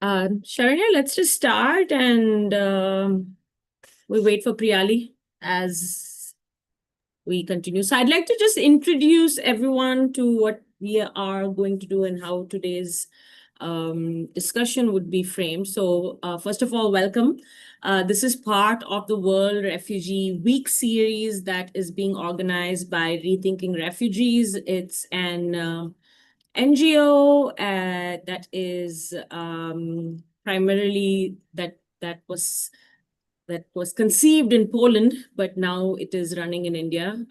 Sharanya, let's just start and we wait for Priyali as we continue. So I'd like to just introduce everyone to what we are going to do and how today's discussion would be framed. So first of all, welcome. This is part of the World Refugee Week series that is being organized by Rethinking Refugees. It's an NGO that is primarily that was conceived in Poland, but now it is running in India.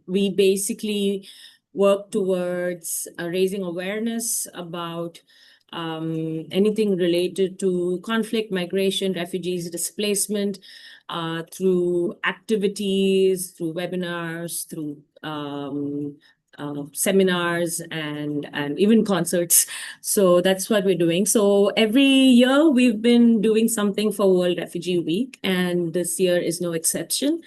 We basically work towards raising awareness about anything related to conflict, migration, refugees, displacement, through activities, through webinars, through seminars and even concerts. So that's what we're doing. So every year we've been doing something for World Refugee Week, and this year is no exception.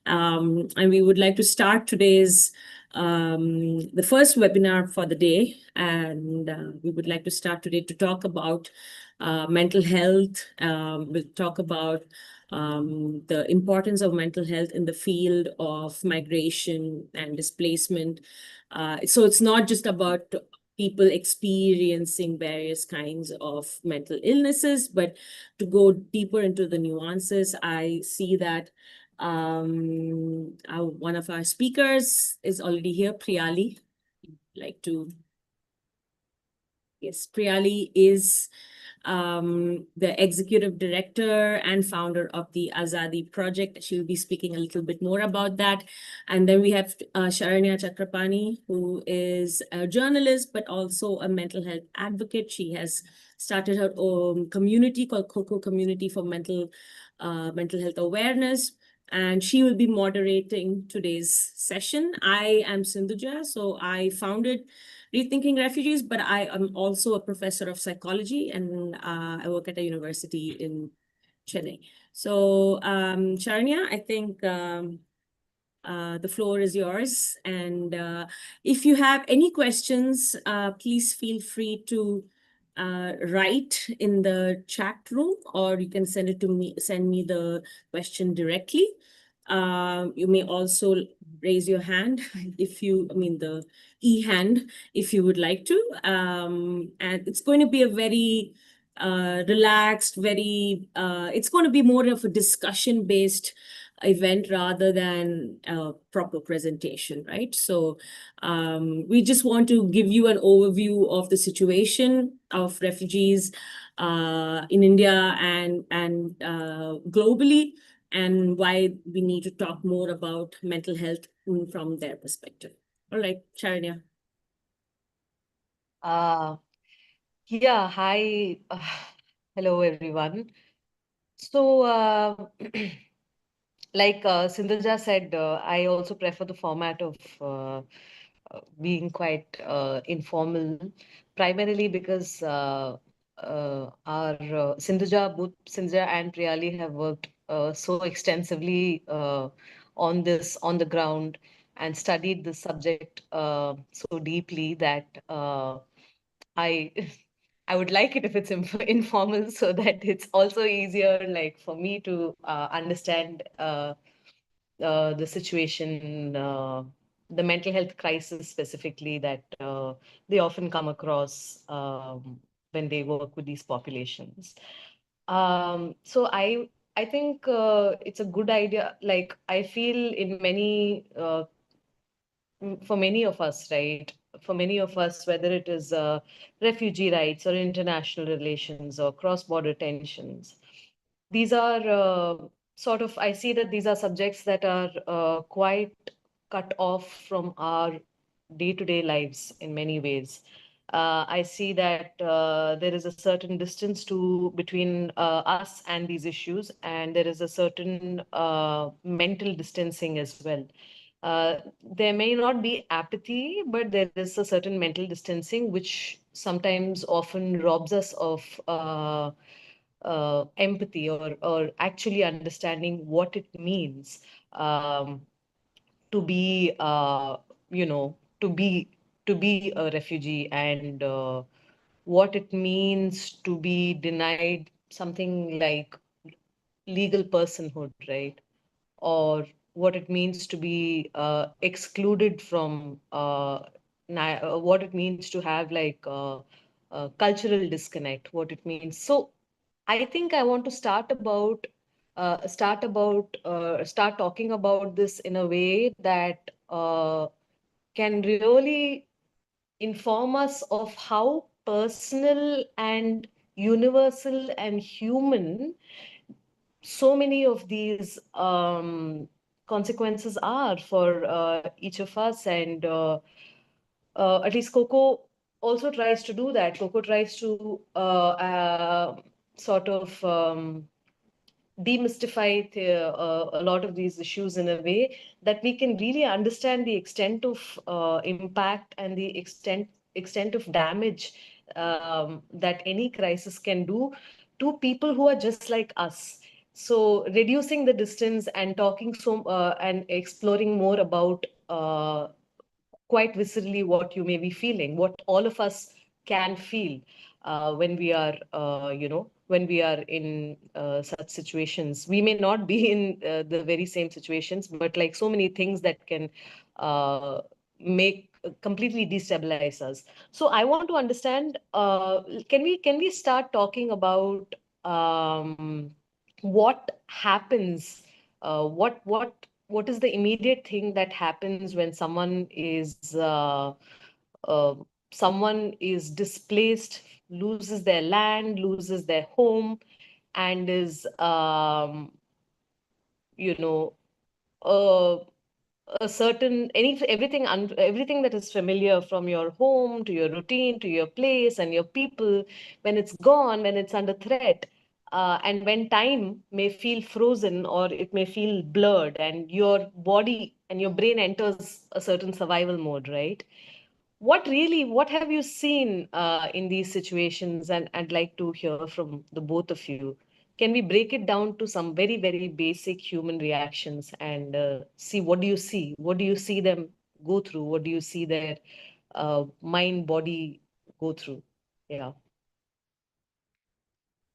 And we would like to start today's the first webinar for the day, and we would like to start today to talk about mental health. We'll talk about the importance of mental health in the field of migration and displacement. So it's not just about people experiencing various kinds of mental illnesses, but to go deeper into the nuances. I see that one of our speakers is already here, Priyali. Like to, yes, Priyali is the executive director and founder of the Azadi project. She'll be speaking a little bit more about that. And then we have Sharanya Chakrapani, who is a journalist, but also a mental health advocate. She has started her own community called Coco Community for mental health awareness. And she will be moderating today's session. I am Sindhuja, so I founded Rethinking Refugees, but I am also a professor of psychology, and I work at a university in Chennai. So, Sharanya, I think the floor is yours. And if you have any questions, please feel free to write in the chat room, or you can send it to me, send me the question directly. You may also raise your hand if you, I mean, the e-hand, if you would like to. And it's going to be a very relaxed, it's going to be more of a discussion-based event rather than a proper presentation, right? So we just want to give you an overview of the situation of refugees in India and globally, and why we need to talk more about mental health from their perspective. All right, Charanya. Uh, yeah, hi. Hello, everyone. So, like Sindhuja said, I also prefer the format of being quite informal, primarily because our both Sindhuja and Priyali have worked so extensively on the ground and studied the subject so deeply that I I would like it if it's informal so that it's also easier like for me to understand the situation, the mental health crisis specifically that they often come across when they work with these populations. So I think it's a good idea. Like I feel in for many of us, right? For many of us, whether it is refugee rights or international relations or cross-border tensions, these are I see that these are subjects that are quite cut off from our day-to-day lives in many ways. I see that there is a certain distance between us and these issues, and there is a certain mental distancing as well. There may not be apathy, but there is a certain mental distancing, which sometimes often robs us of empathy or actually understanding what it means to be, you know, to be a refugee and what it means to be denied something like legal personhood, right? Or what it means to be excluded from what it means to have like cultural disconnect, what it means. So I think I want to start talking about this in a way that can really inform us of how personal and universal and human so many of these consequences are for each of us. And at least Coco also tries to do that. Coco tries to sort of demystify a lot of these issues in a way that we can really understand the extent of impact and the extent of damage that any crisis can do to people who are just like us. So reducing the distance and talking and exploring more about quite viscerally what you may be feeling, what all of us can feel when we are, when we are in such situations. We may not be in the very same situations, but like so many things that can make completely destabilize us. So I want to understand, can we start talking about what happens, what is the immediate thing that happens when uh, someone is displaced, loses their land, loses their home, and is you know uh, a certain everything that is familiar, from your home to your routine to your place and your people, when it's gone, when it's under threat, and when time may feel frozen or it may feel blurred, and your body and your brain enters a certain survival mode, right? What have you seen in these situations? And I'd like to hear from the both of you. Can we break it down to some very, very basic human reactions and see, what do you see? What do you see them go through? What do you see their mind, body go through? Yeah.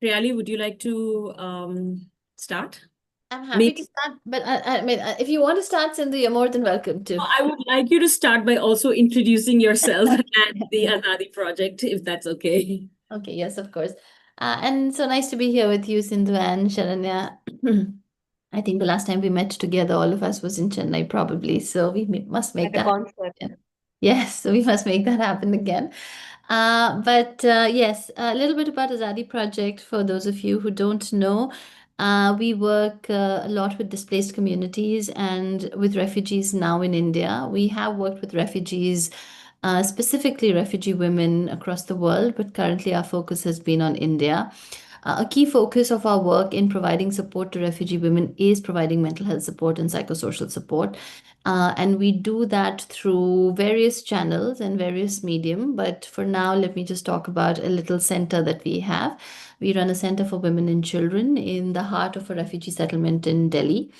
Priyali, would you like to start? I'm happy to Maybe start, but I mean, if you want to start, Sindhu, you're more than welcome to. I would like you to start by also introducing yourself and the Azadi project, if that's okay. Okay, yes, of course. And so nice to be here with you, Sindhu and Sharanya. I think the last time we met together, all of us was in Chennai, probably. So we must make At a that concert. happen. Yes, so we must make that happen again. But yes, a little bit about Azadi Project for those of you who don't know. We work a lot with displaced communities and with refugees now in India. We have worked with refugees, specifically refugee women across the world, but currently our focus has been on India. A key focus of our work in providing support to refugee women is providing mental health support and psychosocial support. And we do that through various channels and various medium. But for now, let me just talk about a little center that we have. We run a center for women and children in the heart of a refugee settlement in Delhi.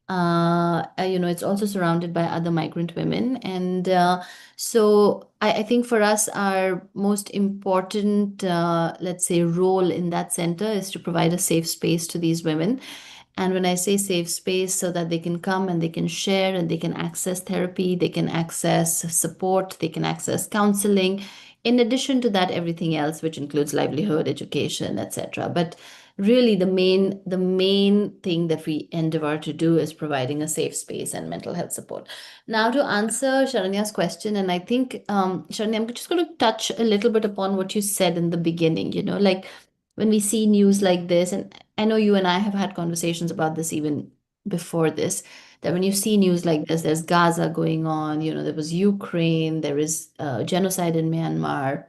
It's also surrounded by other migrant women. And so I think for us, our most important, let's say, role in that center is to provide a safe space to these women. And when I say safe space, so that they can come and they can share and they can access therapy, they can access support, they can access counseling. In addition to that, everything else, which includes livelihood, education, etc. But really, the main thing that we endeavor to do is providing a safe space and mental health support. Now, to answer Sharanya's question, and I think, Sharanya, I'm just going to touch a little bit upon what you said in the beginning, like when we see news like this, and I know you and I have had conversations about this even before this, that when you see news like this, there's Gaza going on, there was Ukraine, there is genocide in Myanmar.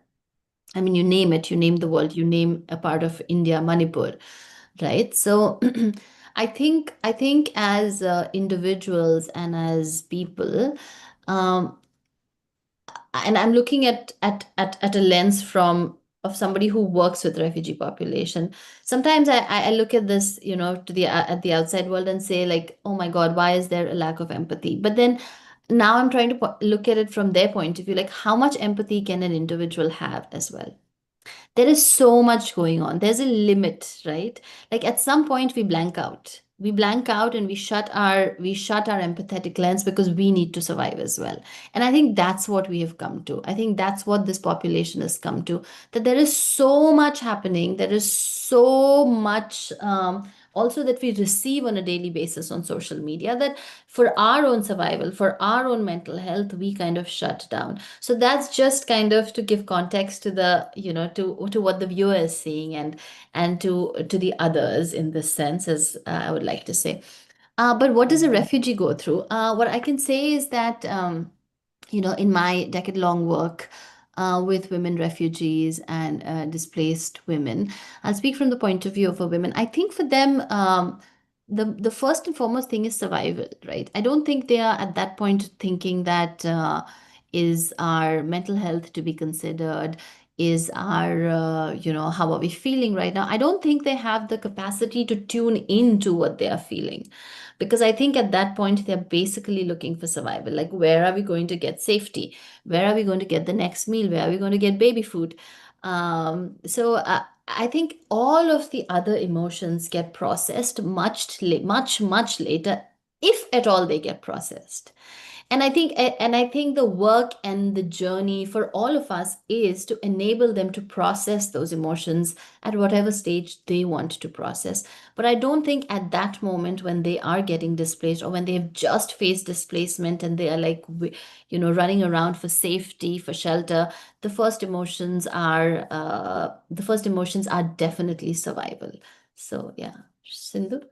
I mean, you name it, you name the world, you name a part of India, Manipur, right? So I think as individuals and as people, um, and I'm looking at a lens from of somebody who works with refugee population. Sometimes I look at this, to the at the outside world and say like, oh my God, why is there a lack of empathy? But then now I'm trying to look at it from their point of view, like how much empathy can an individual have as well? there is so much going on. There's a limit, right? Like at some point we blank out. We blank out and we shut our empathetic lens because we need to survive as well. And I think that's what we have come to. I think that's what this population has come to. That there is so much happening. There is so much also that we receive on a daily basis on social media, that for our own survival, for our own mental health, we kind of shut down. So that's just kind of to give context to the, to what the viewer is seeing, and to the others in this sense, as I would like to say. But what does a refugee go through? What I can say is that, in my decade-long work with women refugees and displaced women, I'll speak from the point of view of a women. I think for them, the first and foremost thing is survival, right? I don't think they are at that point thinking that is our mental health to be considered, is our how are we feeling right now. I don't think they have the capacity to tune into what they are feeling, because I think at that point they're basically looking for survival. Like, where are we going to get safety? Where are we going to get the next meal? Where are we going to get baby food? So I think all of the other emotions get processed much later, if at all they get processed. And I think the work and the journey for all of us is to enable them to process those emotions at whatever stage they want to process. But I don't think at that moment, when they are getting displaced, or when they have just faced displacement and they are like, running around for safety, for shelter, the first emotions are definitely survival. So yeah. Sindhu?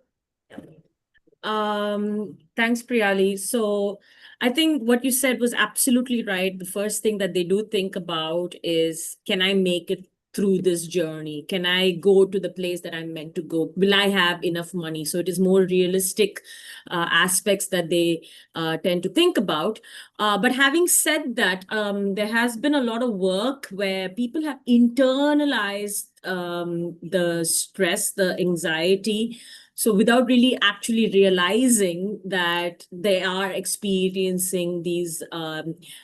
Thanks, Priyali. So I think what you said was absolutely right. The first thing that they do think about is, can I make it through this journey? Can I go to the place that I'm meant to go? Will I have enough money? So it is more realistic aspects that they tend to think about. But having said that, there has been a lot of work where people have internalized the stress, the anxiety, so without really actually realizing that they are experiencing these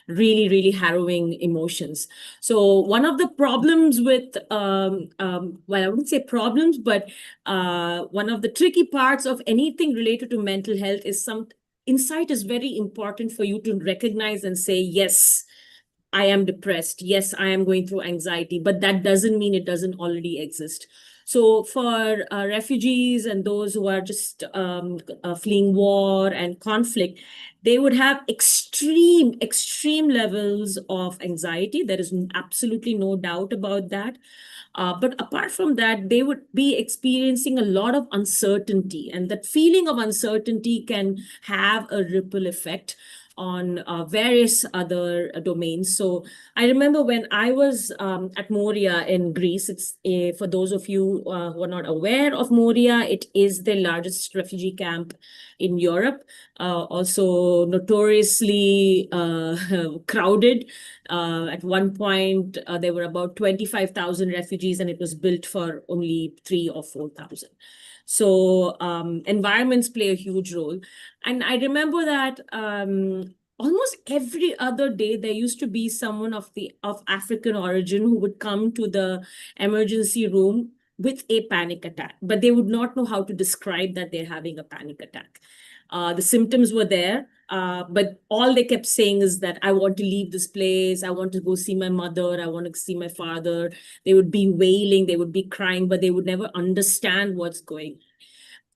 really, really harrowing emotions. So one of the problems with, well, I wouldn't say problems, but one of the tricky parts of anything related to mental health is some insight is very important for you to recognize and say, yes, I am depressed. Yes, I am going through anxiety, but that doesn't mean it doesn't already exist. So for refugees and those who are just fleeing war and conflict, they would have extreme levels of anxiety. There is absolutely no doubt about that. But apart from that, they would be experiencing a lot of uncertainty, and that feeling of uncertainty can have a ripple effect on various other domains. So I remember when I was at Moria in Greece. It's for those of you who are not aware of Moria, it is the largest refugee camp in Europe. Also notoriously crowded. At one point, there were about 25,000 refugees, and it was built for only 3 or 4,000. So environments play a huge role. And I remember that almost every other day there used to be someone of African origin who would come to the emergency room with a panic attack, but they would not know how to describe that they're having a panic attack. The symptoms were there, but all they kept saying is that I want to leave this place. I want to go see my mother. I want to see my father. They would be wailing, they would be crying, but they would never understand what's going on.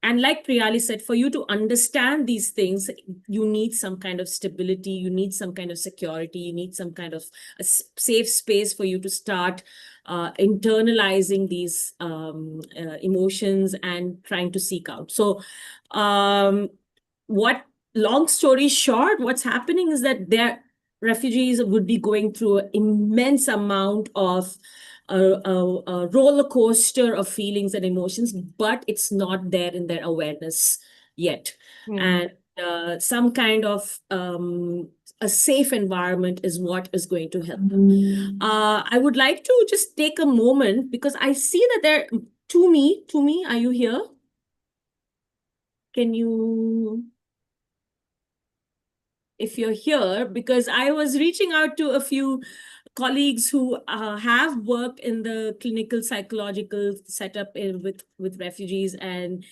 And like Priyali said, for you to understand these things, you need some kind of stability, you need some kind of security, you need some kind of a safe space for you to start internalizing these emotions and trying to seek out. So long story short, what's happening is that their refugees would be going through an immense amount of a roller coaster of feelings and emotions, but it's not there in their awareness yet. And some kind of a safe environment is what is going to help them. I would like to just take a moment, because I see that there, to me, are you here? Can you, if you're here, because I was reaching out to a few colleagues who have worked in the clinical psychological setup with refugees, and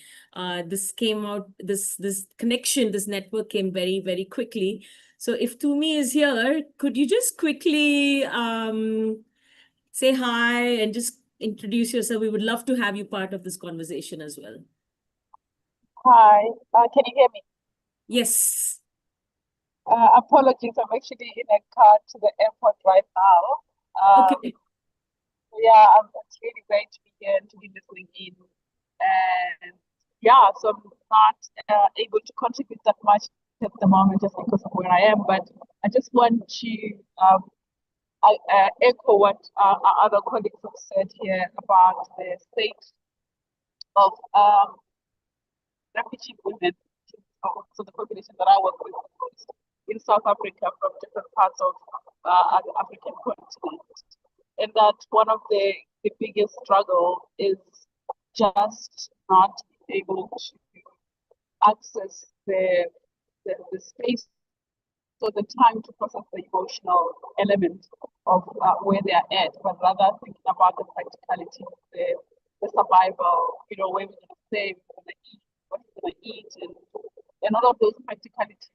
this came out, this connection, this network came very, very quickly. So if Tumi is here, could you just quickly say hi and just introduce yourself? We would love to have you part of this conversation as well. Hi, can you hear me? Yes. Apologies, I'm actually in a car to the airport right now. Okay. Yeah, it's really great to be here and to be listening in. And yeah, so I'm not able to contribute that much at the moment just because of where I am, but I just want to echo what our other colleagues have said here about the state of refugee women. So the population that I work with is in South Africa from different parts of the African continent. And that one of the biggest struggle is just not being able to access the space or the time to process the emotional element of where they are at, but rather thinking about the practicality, the survival, where we're going to stay, we're going to eat, what we're going to eat, and all of those practicalities.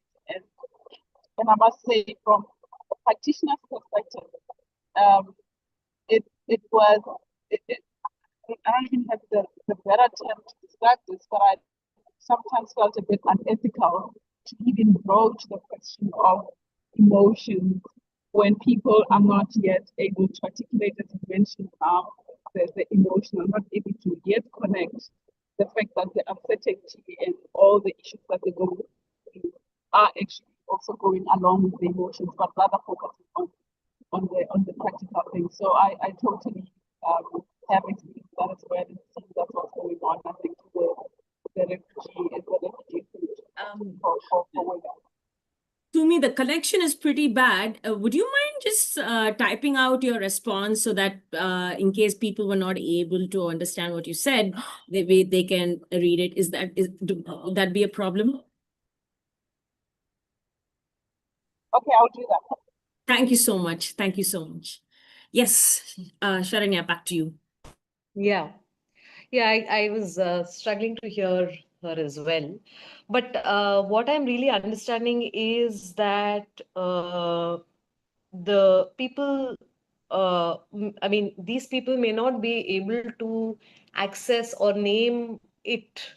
And I must say, from a practitioner's perspective, it was, I don't even have the better term to describe this, but I sometimes felt a bit unethical to even broach the question of emotions when people are not yet able to articulate, as you mentioned, the emotional, not able to yet connect the fact that the uncertainty and all the issues that they go through are actually also going along with the emotions, but rather focusing on the practical things. So I totally have experienced that as well, and see that's what's going on. I think the refugee and the refugee for women. To me, the connection is pretty bad. Would you mind just typing out your response so that in case people were not able to understand what you said, they can read it? Would that be a problem? Okay, I'll do that. Thank you so much. Thank you so much. Yes, Sharanya, back to you. Yeah. Yeah, I was struggling to hear her as well. But what I'm really understanding is that the people, I mean, these people may not be able to access or name it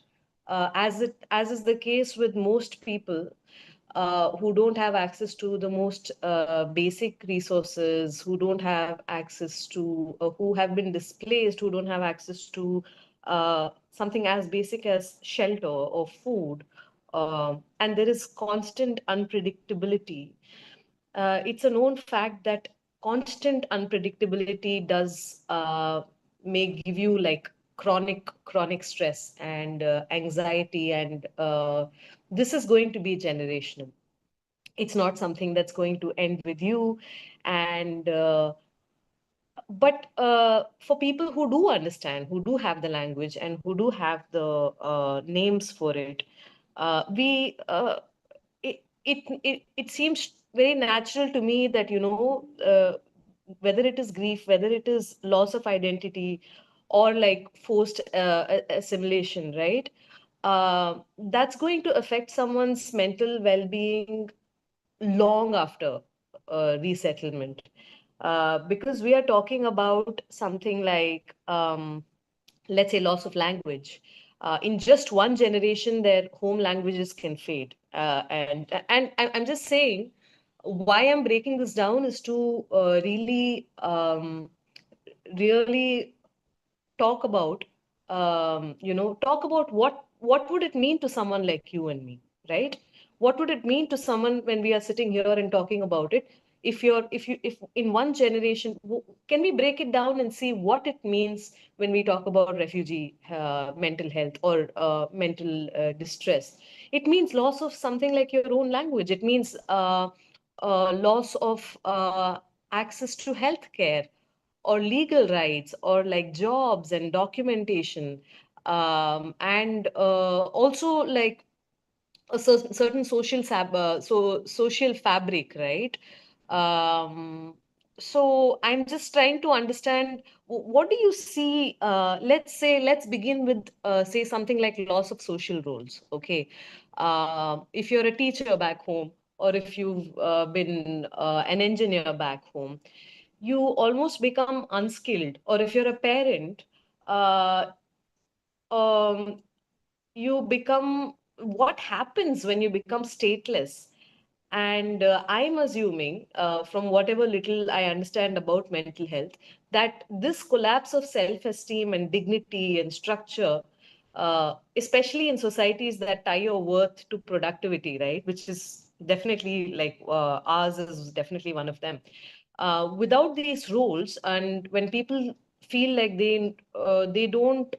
as is the case with most people who don't have access to the most basic resources, who don't have access to, who have been displaced, who don't have access to something as basic as shelter or food. And there is constant unpredictability. It's a known fact that constant unpredictability does may give you like chronic stress and anxiety, and this is going to be generational. It's not something that's going to end with you. And but for people who do understand, who do have the language, and who do have the names for it, we it seems very natural to me that, whether it is grief, whether it is loss of identity, or like forced assimilation, right? That's going to affect someone's mental well-being long after resettlement, because we are talking about something like, let's say, loss of language. In just one generation, their home languages can fade. And I'm just saying, why I'm breaking this down is to really talk about, talk about what would it mean to someone like you and me, right? What would it mean to someone when we are sitting here and talking about it? If in one generation, can we break it down and see what it means when we talk about refugee mental health or mental distress? It means loss of something like your own language. It means loss of access to healthcare or legal rights or like jobs and documentation, and also like a certain social social fabric, right? um, so I'm just trying to understand what do you see? Let's begin with say something like loss of social roles. Okay, if you're a teacher back home, or if you've been an engineer back home, you almost become unskilled. Or if you're a parent, uh, um, you become, what happens when you become stateless? And I'm assuming, from whatever little I understand about mental health, that this collapse of self esteem and dignity and structure, especially in societies that tie your worth to productivity, right? Which is definitely like ours is definitely one of them. Without these rules, and when people feel like they don't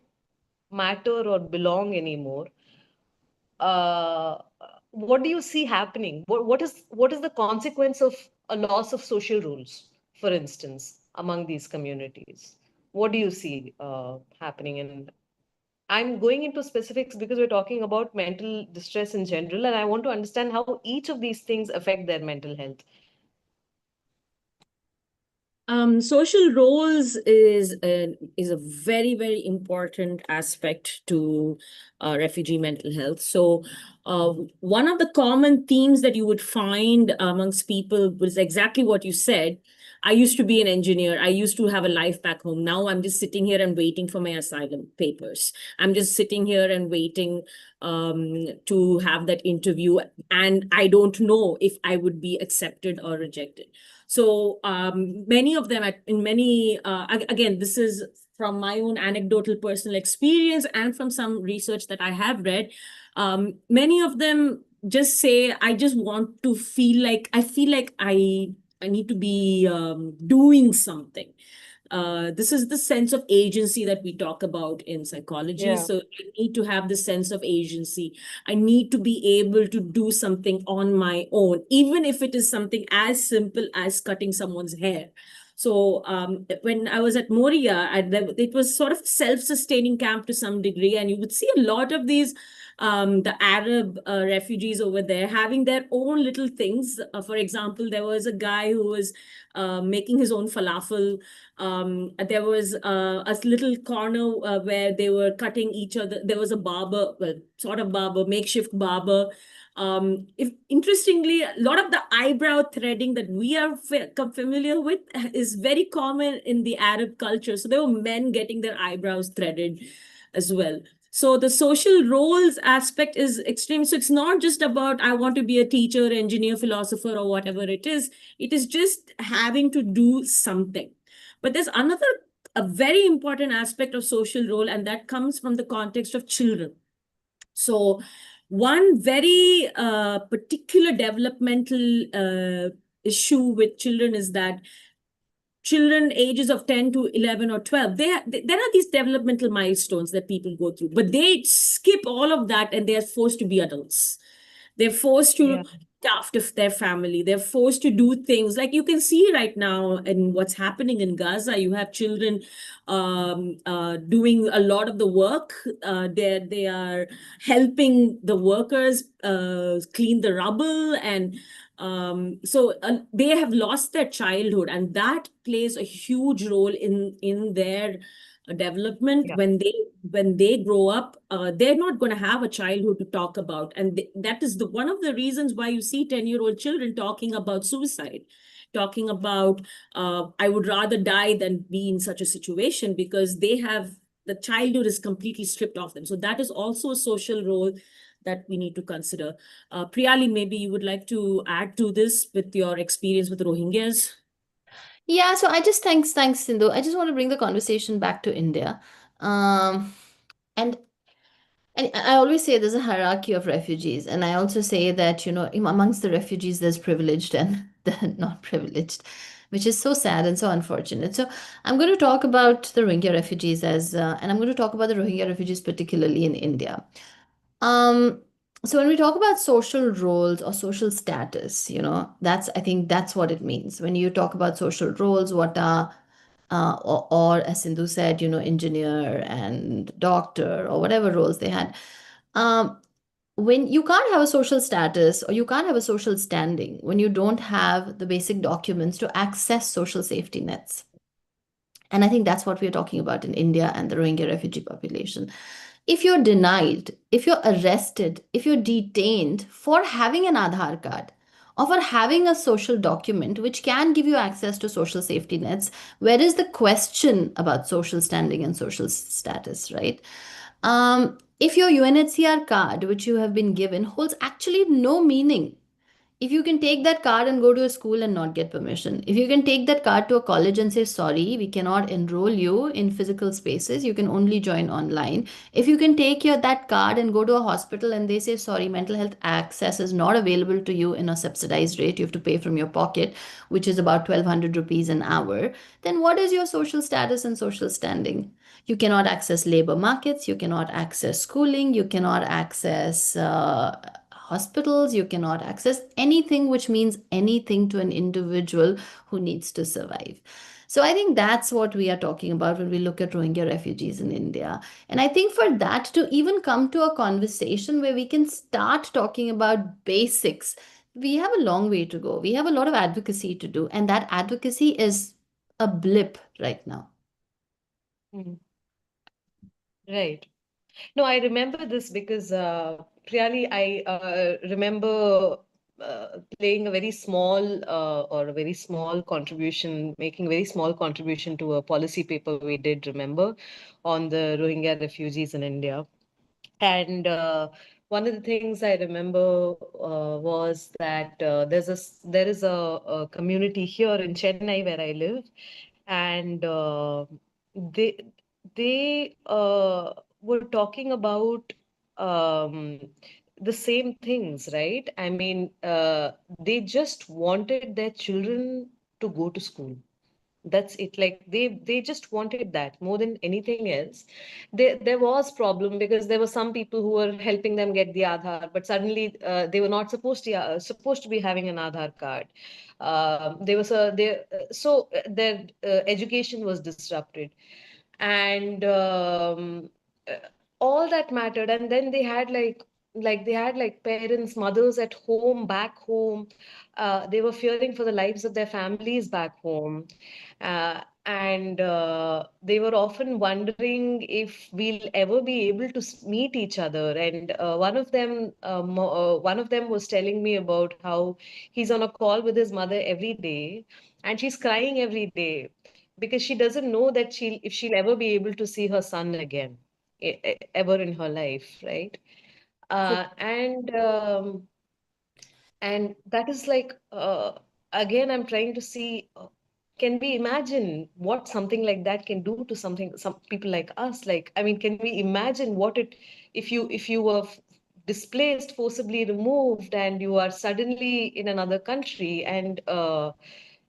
matter or belong anymore, uh, what do you see happening? What is the consequence of a loss of social rules, for instance, among these communities? What do you see happening? And I'm going into specifics because we're talking about mental distress in general, and I want to understand how each of these things affect their mental health. Social roles is a very, very important aspect to refugee mental health. So, one of the common themes that you would find amongst people was exactly what you said. I used to be an engineer. I used to have a life back home. Now I'm just sitting here and waiting for my asylum papers. I'm just sitting here and waiting to have that interview, and I don't know if I would be accepted or rejected. So many of them, in many, again, this is from my own anecdotal personal experience and from some research that I have read. Many of them just say, I just want to feel like, I feel like I need to be doing something. This is the sense of agency that we talk about in psychology. Yeah. So I need to have the sense of agency. I need to be able to do something on my own, even if it is something as simple as cutting someone's hair. So when I was at Moria, it was sort of self-sustaining camp to some degree, and you would see a lot of these the Arab refugees over there having their own little things. For example, there was a guy who was making his own falafel. There was a little corner where they were cutting each other. There was a barber, well, sort of barber, makeshift barber. If interestingly, a lot of the eyebrow threading that we are familiar with is very common in the Arab culture. So there were men getting their eyebrows threaded as well. So the social roles aspect is extreme. So it's not just about I want to be a teacher, engineer, philosopher, or whatever it is. It is just having to do something. But there's another a very important aspect of social role, and that comes from the context of children. So one very particular developmental issue with children is that children ages of 10 to 11 or 12, there are these developmental milestones that people go through, but they skip all of that and they are forced to be adults. They're forced to Yeah. look after their family. They're forced to do things like you can see right now in what's happening in Gaza. You have children doing a lot of the work. They are helping the workers clean the rubble, and they have lost their childhood, and that plays a huge role in their development. Yeah. When they grow up, they're not going to have a childhood to talk about, and that is the one of the reasons why you see 10-year-old children talking about suicide, talking about I would rather die than be in such a situation, because the childhood is completely stripped off them. So that is also a social role that we need to consider. Priyali, maybe you would like to add to this with your experience with Rohingyas. Yeah, so I just thanks, Sindhu. I just want to bring the conversation back to India. Um, and And I always say there's a hierarchy of refugees. And I also say that, amongst the refugees, there's privileged and the not privileged, which is so sad and so unfortunate. So I'm going to talk about the Rohingya refugees and I'm going to talk about the Rohingya refugees particularly in India. Um, so when we talk about social roles or social status, I think that's what it means. When you talk about social roles, what are or as Sindhu said, engineer and doctor or whatever roles they had. Um, when you can't have a social status or you can't have a social standing when you don't have the basic documents to access social safety nets. And I think that's what we're talking about in India and the Rohingya refugee population. If you're denied, if you're arrested, if you're detained for having an Aadhaar card or for having a social document which can give you access to social safety nets, where is the question about social standing and social status, right? If your UNHCR card, which you have been given, holds actually no meaning, if you can take that card and go to a school and not get permission, if you can take that card to a college and say, sorry, we cannot enroll you in physical spaces, you can only join online. If you can take that card and go to a hospital and they say, sorry, mental health access is not available to you in a subsidized rate, you have to pay from your pocket, which is about 1200 rupees an hour, then what is your social status and social standing? You cannot access labor markets, you cannot access schooling, you cannot access hospitals, you cannot access anything which means anything to an individual who needs to survive. So I think that's what we are talking about when we look at Rohingya refugees in India. And I think for that to even come to a conversation where we can start talking about basics, we have a long way to go. We have a lot of advocacy to do, and that advocacy is a blip right now. Mm. Right. No, I remember this because Priyali, I remember playing a very small or a very small contribution, making a very small contribution to a policy paper we did, remember, on the Rohingya refugees in India. And one of the things I remember was that there is a community here in Chennai where I live, and they were talking about um, the same things, right? I mean, they just wanted their children to go to school. That's it. Like they just wanted that more than anything else. There was problem because there were some people who were helping them get the Aadhaar, but suddenly they were not supposed to be having an Aadhaar card. They were so they so their education was disrupted, and uh, all that mattered. And then they had like they had like parents, mothers at home, back home. They were fearing for the lives of their families back home, and they were often wondering if we'll ever be able to meet each other. And one of them was telling me about how he's on a call with his mother every day, and she's crying every day because she doesn't know that she'll ever be able to see her son again, ever in her life, right? So, And that is like, again, I'm trying to see, can we imagine what something like that can do to some people like us? Like, I mean, can we imagine what it, if you were displaced, forcibly removed, and you are suddenly in another country, and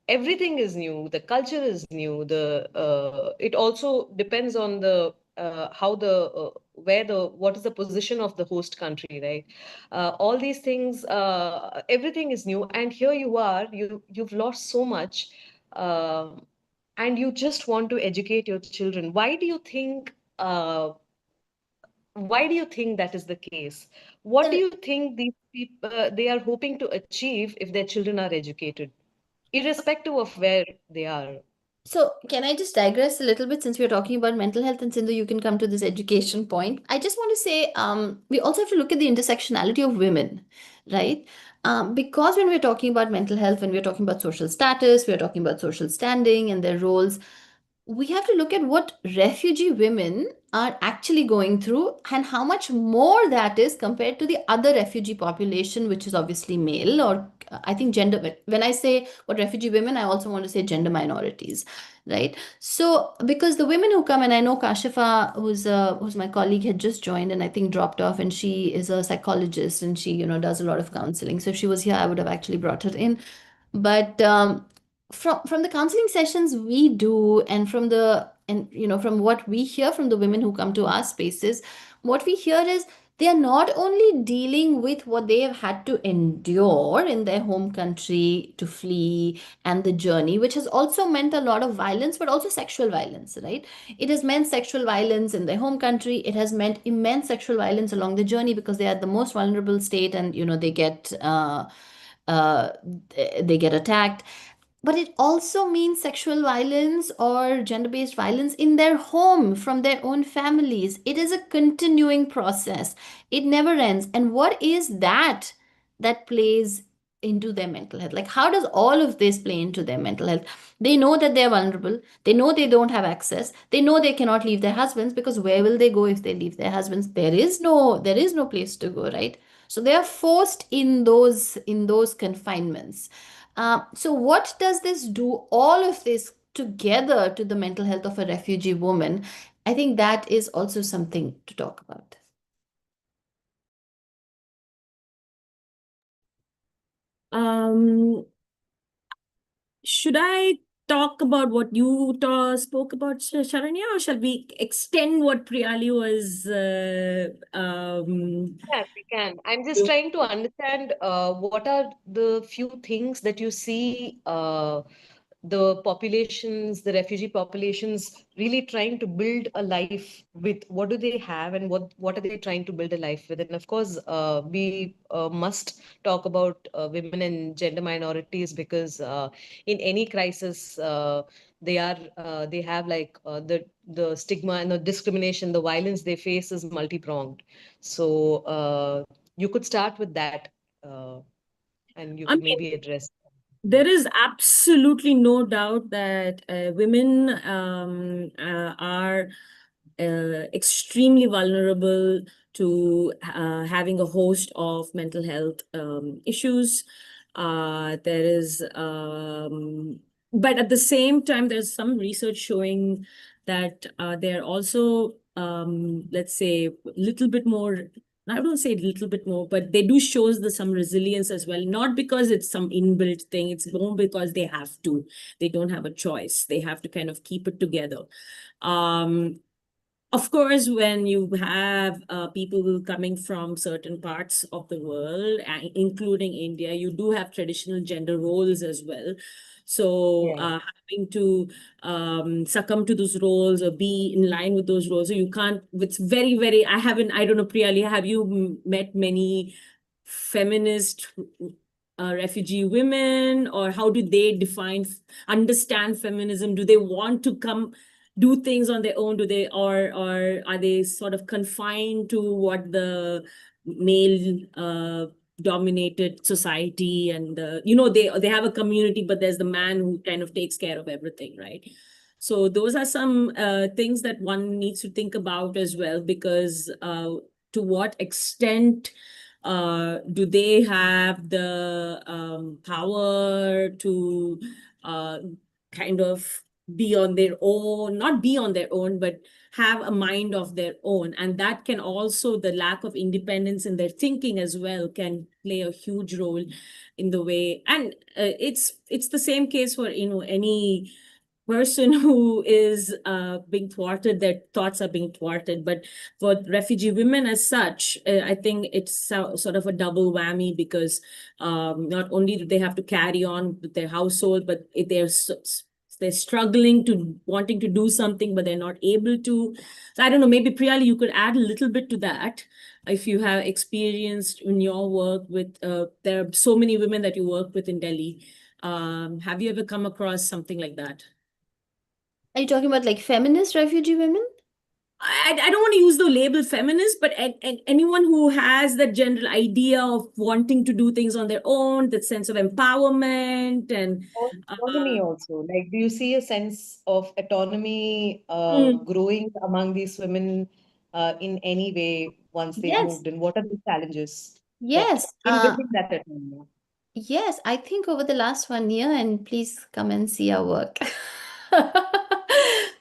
everything is new, the culture is new, it also depends on the how the where the what is the position of the host country, right? All these things, everything is new, and here you are, you've lost so much, uh, and you just want to educate your children. Why do you think that is the case? What do you think these people they are hoping to achieve if their children are educated, irrespective of where they are? So, can I just digress a little bit since we're talking about mental health, and Sindhu, you can come to this education point. I just want to say we also have to look at the intersectionality of women, right? Because when we're talking about mental health, when we're talking about social status, we're talking about social standing and their roles, we have to look at what refugee women are actually going through and how much more that is compared to the other refugee population, which is obviously male, or I think gender. When I say what refugee women, I also want to say gender minorities, right? So because the women who come, and I know Kashifa, who's my colleague, had just joined and I think dropped off, and she is a psychologist and she does a lot of counseling. So if she was here, I would have actually brought her in. But from the counseling sessions we do, and from the and from what we hear from the women who come to our spaces, what we hear is they are not only dealing with what they have had to endure in their home country to flee and the journey, which has also meant a lot of violence, but also sexual violence, right? It has meant sexual violence in their home country. It has meant immense sexual violence along the journey because they are the most vulnerable state, and they get uh, they get attacked. But it also means sexual violence or gender based violence in their home from their own families. It is a continuing process, it never ends. And what is that plays into their mental health? Like, how does all of this play into their mental health? They know that they're vulnerable, they know they don't have access, they know they cannot leave their husbands, because where will they go if they leave their husbands? There is no place to go, right? So they are forced in those confinements. So, what does this do, all of this together, to the mental health of a refugee woman? I think that is also something to talk about. Um, should I talk about what you spoke about, Sharanya, or shall we extend what Priyali was Yeah, we can. I'm just trying to understand what are the few things that you see the populations, the refugee populations, really trying to build a life with. What do they have, and what are they trying to build a life with? And of course, we must talk about women and gender minorities, because in any crisis, they have like the stigma and the discrimination, the violence they face is multi-pronged. So you could start with that, uh, and you I could mean, maybe address. there is absolutely no doubt that women are extremely vulnerable to having a host of mental health issues. There is, but at the same time, there's some research showing that they're also, let's say, a little bit more. I don't say a little bit more, but they do shows some resilience as well. Not because it's some inbuilt thing. It's more because they have to. They don't have a choice. They have to kind of keep it together. Um, of course, when you have people coming from certain parts of the world, including India, you do have traditional gender roles as well. So Yeah. having to succumb to those roles or be in line with those roles, so you can't. It's very, very. I don't know, Priyali, have you met many feminist refugee women, or how do they understand feminism? Do they want to come do things on their own? Do they, or are they sort of confined to what the male dominated society, and they have a community, but there's the man who kind of takes care of everything, right? So those are some things that one needs to think about as well, because to what extent do they have the power to uh, kind of be on their own, not be on their own, but have a mind of their own? And that can also, the lack of independence in their thinking as well, can play a huge role in the way. And it's the same case for any person who is being thwarted, their thoughts are being thwarted. But for refugee women as such, I think it's sort of a double whammy, because not only do they have to carry on with their household, but they're struggling to wanting to do something, but they're not able to. So I don't know, maybe Priyali, you could add a little bit to that. If you have experienced in your work with, there are so many women that you work with in Delhi. Have you ever come across something like that? Are you talking about like feminist refugee women? I don't want to use the label feminist, but anyone who has that general idea of wanting to do things on their own, that sense of empowerment, and Autonomy also. Like, do you see a sense of autonomy mm, growing among these women in any way once they've Yes, moved? And what are the challenges that yes. in building that autonomy? Yes, I think over the last 1 year, and please come and see our work.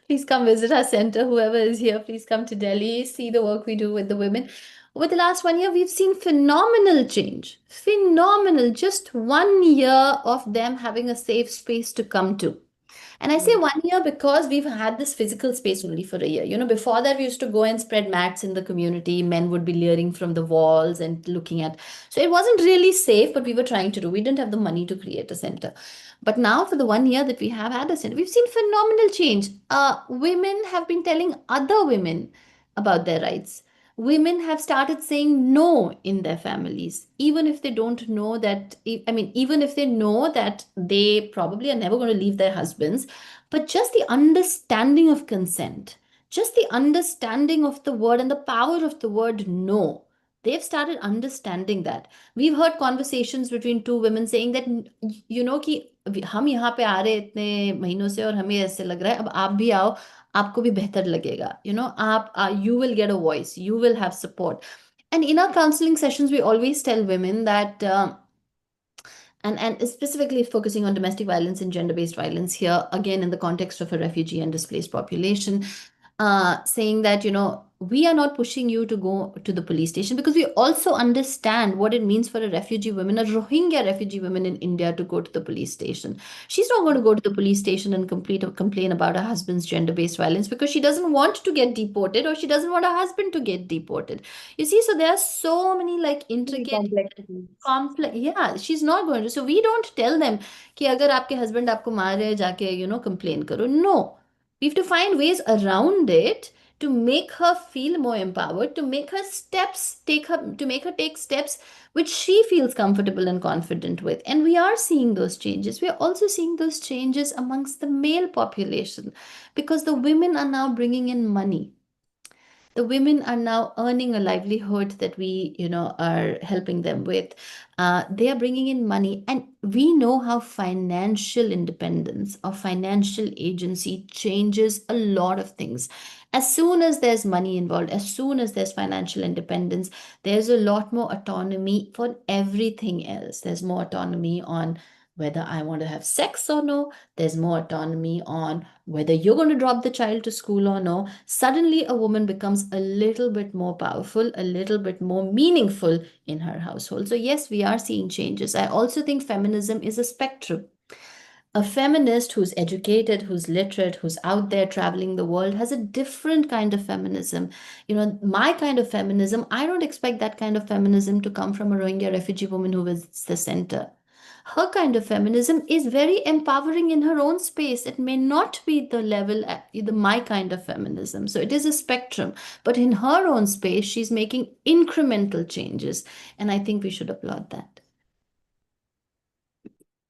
Please come visit our center. Whoever is here, please come to Delhi, see the work we do with the women. Over the last 1 year, we've seen phenomenal change. Phenomenal. Just 1 year of them having a safe space to come to. And I say 1 year because we've had this physical space only for a year. Before that, we used to go and spread mats in the community. Men would be leering from the walls and looking at. So it wasn't really safe, but we were trying to do. We didn't have the money to create a center. But now, for the 1 year that we have had a center, we've seen phenomenal change. Women have been telling other women about their rights. Women have started saying no in their families, even if they don't know that. I mean, even if they know that they probably are never going to leave their husbands, but just the understanding of consent, just the understanding of the word and the power of the word no. They've started understanding that. We've heard conversations between two women saying that, कि हम यहाँ पे आ रहे हैं इतने महीनों से और हमें ऐसे लग रहा है अब आप भी आओ आपको भी बेहतर लगेगा आप you will get a voice, you will have support. And in our counseling sessions we always tell women that and specifically focusing on domestic violence and gender-based violence here, again in the context of a refugee and displaced population, saying that, we are not pushing you to go to the police station because we also understand what it means for a refugee woman, a Rohingya refugee woman in India to go to the police station. She's not going to go to the police station and complain about her husband's gender-based violence because she doesn't want to get deported or she doesn't want her husband to get deported. You see, so there are so many like intricate Complexities. complex. Yeah, she's not going to. So we don't tell them कि अगर आपके husband आपको मार रहे हैं जाके complain करो. No, we have to find ways around it to make her feel more empowered, to make her to make her take steps which she feels comfortable and confident with. And we are seeing those changes. We are also seeing those changes amongst the male population because the women are now bringing in money. The women are now earning a livelihood that we are helping them with. They are bringing in money, and we know how financial independence or financial agency changes a lot of things. As soon as there's money involved, as soon as there's financial independence, there's a lot more autonomy for everything else. There's more autonomy on whether I want to have sex or no. There's more autonomy on whether you're going to drop the child to school or no. Suddenly, a woman becomes a little bit more powerful, a little bit more meaningful in her household. So, yes, we are seeing changes. I also think feminism is a spectrum. A feminist who's educated, who's literate, who's out there traveling the world has a different kind of feminism. My kind of feminism, I don't expect that kind of feminism to come from a Rohingya refugee woman who visits the center. Her kind of feminism is very empowering in her own space. It may not be the level either my kind of feminism. So it is a spectrum. But in her own space, she's making incremental changes. And I think we should applaud that.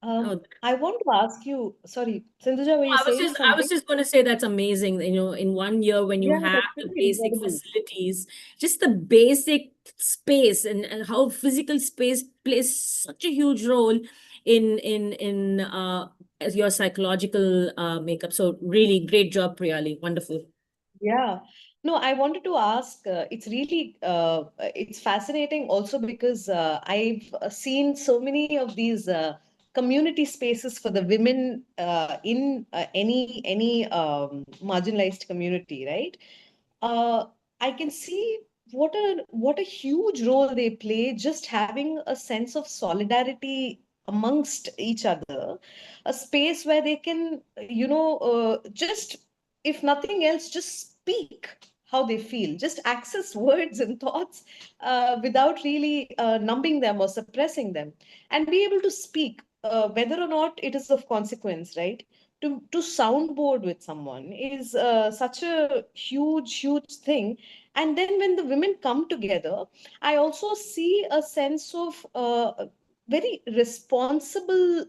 Oh, I want to ask you, sorry, Sindhuja, were you I was saying just I was something? just going to say that's amazing. In 1 year when you Yeah, have that's the pretty basic incredible. facilities, just the basic space and how physical space plays such a huge role in as your psychological makeup. So really great job, Priyali. Wonderful. Yeah. No, I wanted to ask, it's really it's fascinating also because I've seen so many of these community spaces for the women in any marginalized community, right? Uh, I can see what a huge role they play just having a sense of solidarity amongst each other, a space where they can, just if nothing else, just speak how they feel, just access words and thoughts without really numbing them or suppressing them, and be able to speak, whether or not it is of consequence, right? To soundboard with someone is such a huge thing. And then when the women come together, I also see a sense of very responsible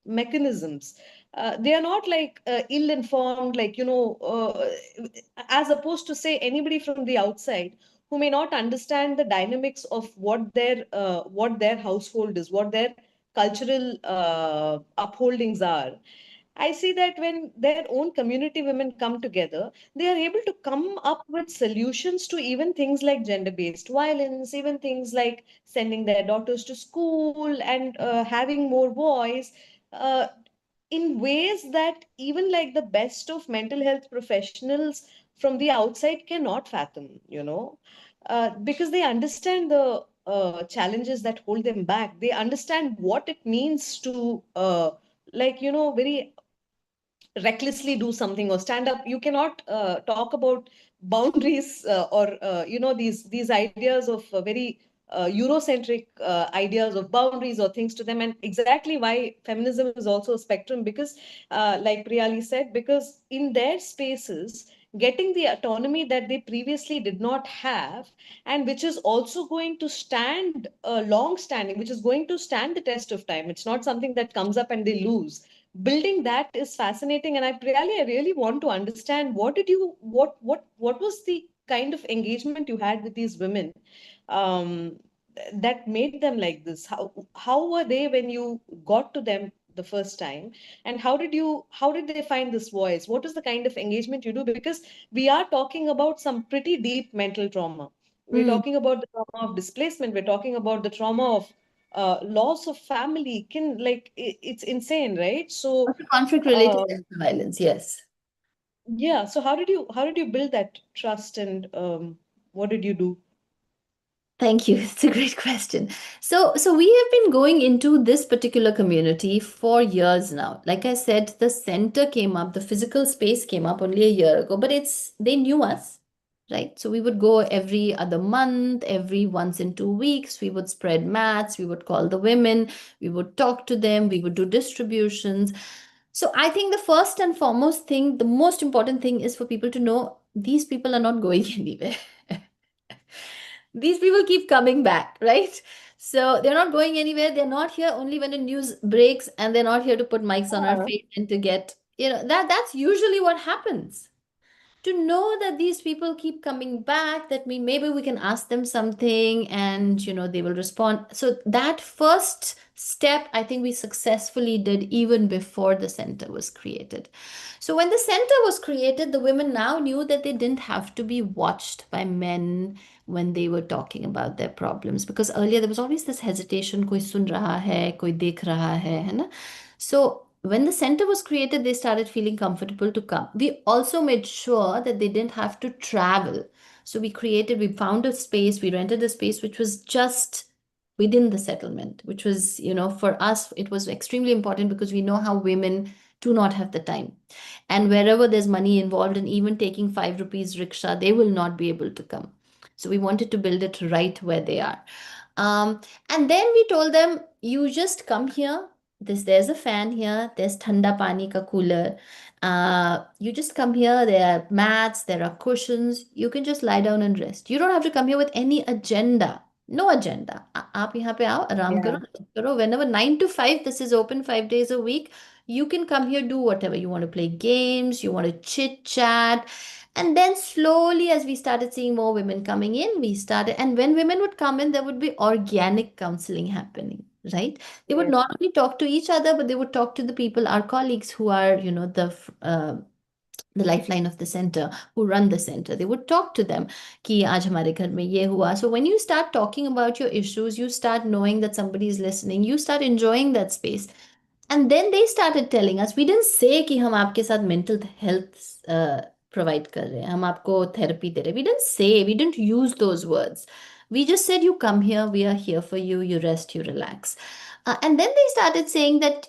mechanisms. They are not like ill-informed, like, as opposed to say anybody from the outside who may not understand the dynamics of what their household is, what their cultural upholdings are. I see that when their own community women come together, they are able to come up with solutions to even things like gender-based violence, even things like sending their daughters to school and having more voice, uh, in ways that even like the best of mental health professionals from the outside cannot fathom, because they understand the challenges that hold them back. They understand what it means to, very recklessly do something or stand up. You cannot talk about boundaries or these ideas of very eurocentric ideas of boundaries or things to them. And exactly why feminism is also a spectrum, because like Priyali said, because in their spaces, getting the autonomy that they previously did not have, and which is also going to stand long standing, which is going to stand the test of time. It's not something that comes up and they lose. Building that is fascinating. And I really want to understand, what was the kind of engagement you had with these women, um, that made them like this? How were they when you got to them the first time? And how did they find this voice? What is the kind of engagement you do? Because we are talking about some pretty deep mental trauma. We're Mm. talking about the trauma of displacement. We're talking about the trauma of loss of family. It's insane, right? So Also conflict-related um, sexual violence, yes. yeah. So how did you build that trust, and what did you do? Thank you. It's a great question. So we have been going into this particular community for years now. Like I said, the center came up, the physical space came up only a year ago, but they knew us, right? So we would go every other month, every once in 2 weeks. We would spread mats, we would call the women, we would talk to them, we would do distributions. So I think the first and foremost thing, the most important thing is for people to know these people are not going anywhere. These people keep coming back, right? So they're not going anywhere. They're not here only when the news breaks, and they're not here to put mics on our Yeah. face and to get, that's usually what happens. To know that these people keep coming back, that maybe we can ask them something, and they will respond. So that first step, I think we successfully did even before the center was created. So when the center was created, the women now knew that they didn't have to be watched by men when they were talking about their problems, because earlier there was always this hesitation, koi sun raha hai, koi dekh raha hai na? So when the center was created, they started feeling comfortable to come. We also made sure that they didn't have to travel. So we found a space, we rented a space which was just within the settlement, which was, for us, it was extremely important because we know how women do not have the time. And wherever there's money involved, and even taking 5 rupees rickshaw, they will not be able to come. So we wanted to build it right where they are. And then we told them, you just come here. There's a fan here. There's thanda pani ka cooler. You just come here. There are mats. There are cushions. You can just lie down and rest. You don't have to come here with any agenda. No agenda. आप यहाँ पे आओ, आराम करो, Yeah. rest करो. Whenever 9 to 5, this is open 5 days a week. You can come here, do whatever you want to play games. You want to chit chat. And then slowly, as we started seeing more women coming in, and when women would come in, there would be organic counseling happening, right? They would Yes. not only talk to each other, but they would talk to the people, our colleagues who are, the lifeline of the center, who run the center. They would talk to them, कि आज हमारे घर में ये हुआ. So when you start talking about your issues, you start knowing that somebody is listening, you start enjoying that space. And then they started telling us, we didn't say कि हम आपके साथ mental health provide कर रहे हैं, हम आपको therapy दे रहे हैं. We didn't say, we didn't use those words. We just said, you come here, we are here for you, you rest, you relax. And then they started saying that,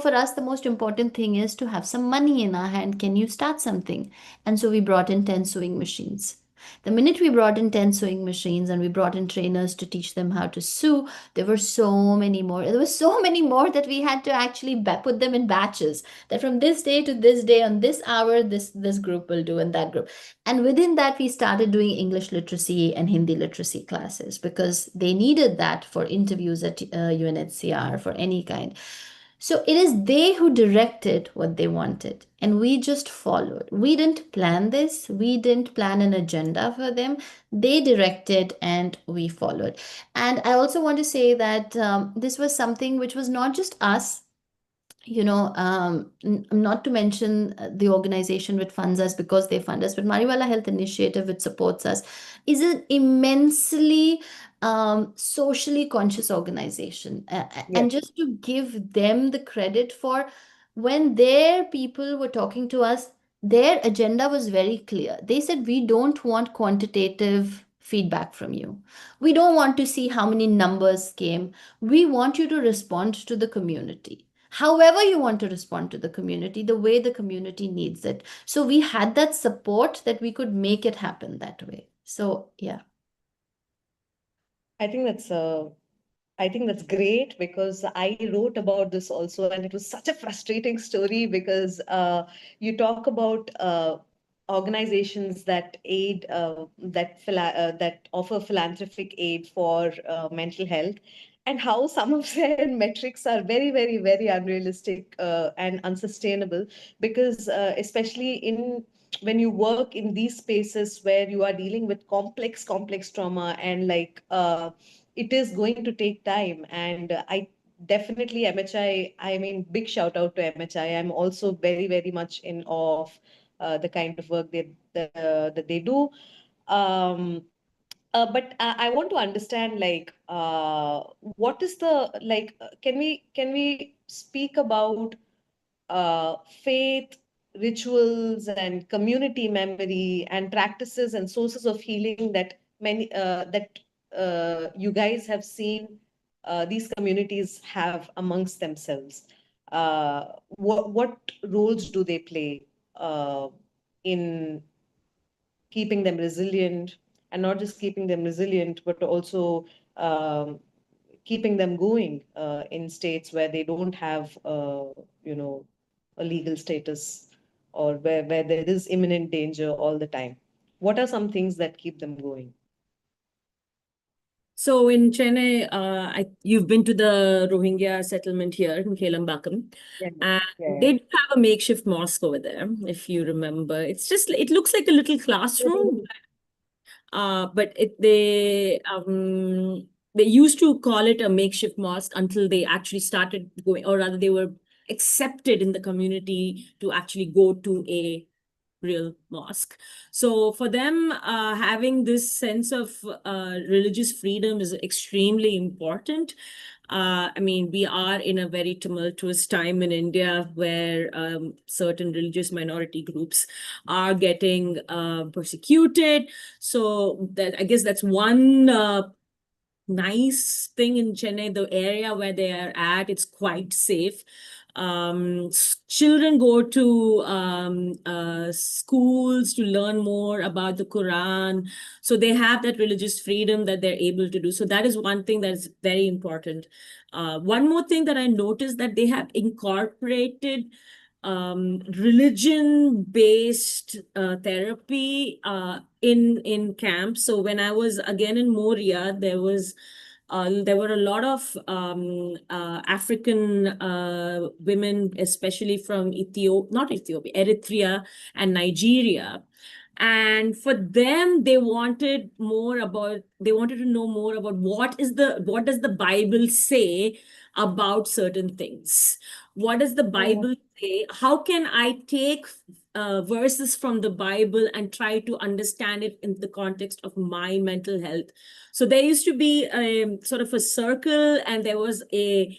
for us, the most important thing is to have some money in our hand. Can you start something? And so we brought in 10 sewing machines. The minute we brought in 10 sewing machines and we brought in trainers to teach them how to sew, there were so many more. There were so many more that we had to actually put them in batches. That from this day to this day, on this hour, this group will do, and that group. And within that, we started doing English literacy and Hindi literacy classes because they needed that for interviews at UNHCR for any kind. So it is they who directed what they wanted, and we just followed. We didn't plan this, we didn't plan an agenda for them. They directed, and we followed. And I also want to say that this was something which was not just us, not to mention the organization which funds us because they fund us, but Mariwala Health Initiative, which supports us, is an immensely socially conscious organization. And Yes. just to give them the credit for when their people were talking to us, their agenda was very clear. They said, we don't want quantitative feedback from you. We don't want to see how many numbers came. We want you to respond to the community. However, you want to respond to the community, the way the community needs it. So we had that support that we could make it happen that way. So, yeah. I think that's great, because I wrote about this also, and it was such a frustrating story, because you talk about organizations that aid that offer philanthropic aid for mental health, and how some of their metrics are very, very, very unrealistic and unsustainable, because especially in when you work in these spaces where you are dealing with complex trauma, and like it is going to take time. And I definitely, I mean, big shout out to MHI. I'm also very, very much in awe of the kind of work that they do. Um, but I want to understand, like, what is the like? Can we speak about faith, rituals, and community memory, and practices and sources of healing that you guys have seen these communities have amongst themselves? What roles do they play in keeping them resilient, and not just keeping them resilient, but also keeping them going in states where they don't have, you know, a legal status, or where there is imminent danger all the time? What are some things that keep them going? So in Chennai, you've been to the Rohingya settlement here in Kelambakam, Yeah, and yeah, they do have a makeshift mosque over there, if you remember. It looks like a little classroom, but they used to call it a makeshift mosque until they actually started going, or rather they were accepted in the community to actually go to a real mosque. So for them, having this sense of religious freedom is extremely important. I mean, we are in a very tumultuous time in India where certain religious minority groups are getting persecuted. So that, I guess that's one nice thing in Chennai. The area where they are at, it's quite safe. Children go to schools to learn more about the Quran. So they have that religious freedom that they're able to do. So that is one thing that is very important. One more thing that I noticed, that they have incorporated religion-based therapy in camps. So when I was again in Moria, there were a lot of African women, especially from Eritrea and Nigeria. And for them, they wanted to know more about what does the Bible say about certain things. What does the Bible say? How can I take verses from the Bible and try to understand it in the context of my mental health? So there used to be a sort of a circle, and there was a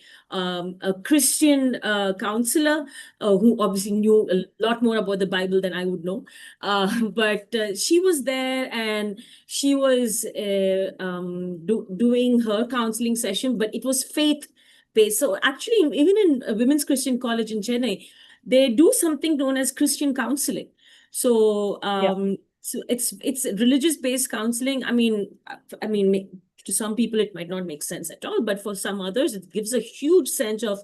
Christian counselor who obviously knew a lot more about the Bible than I would know. But she was there, and she was doing her counseling session, but it was faith based. So actually, even in a women's Christian college in Chennai, they do something known as Christian counseling. So so it's religious based counseling. I mean, to some people it might not make sense at all, but for some others it gives a huge sense of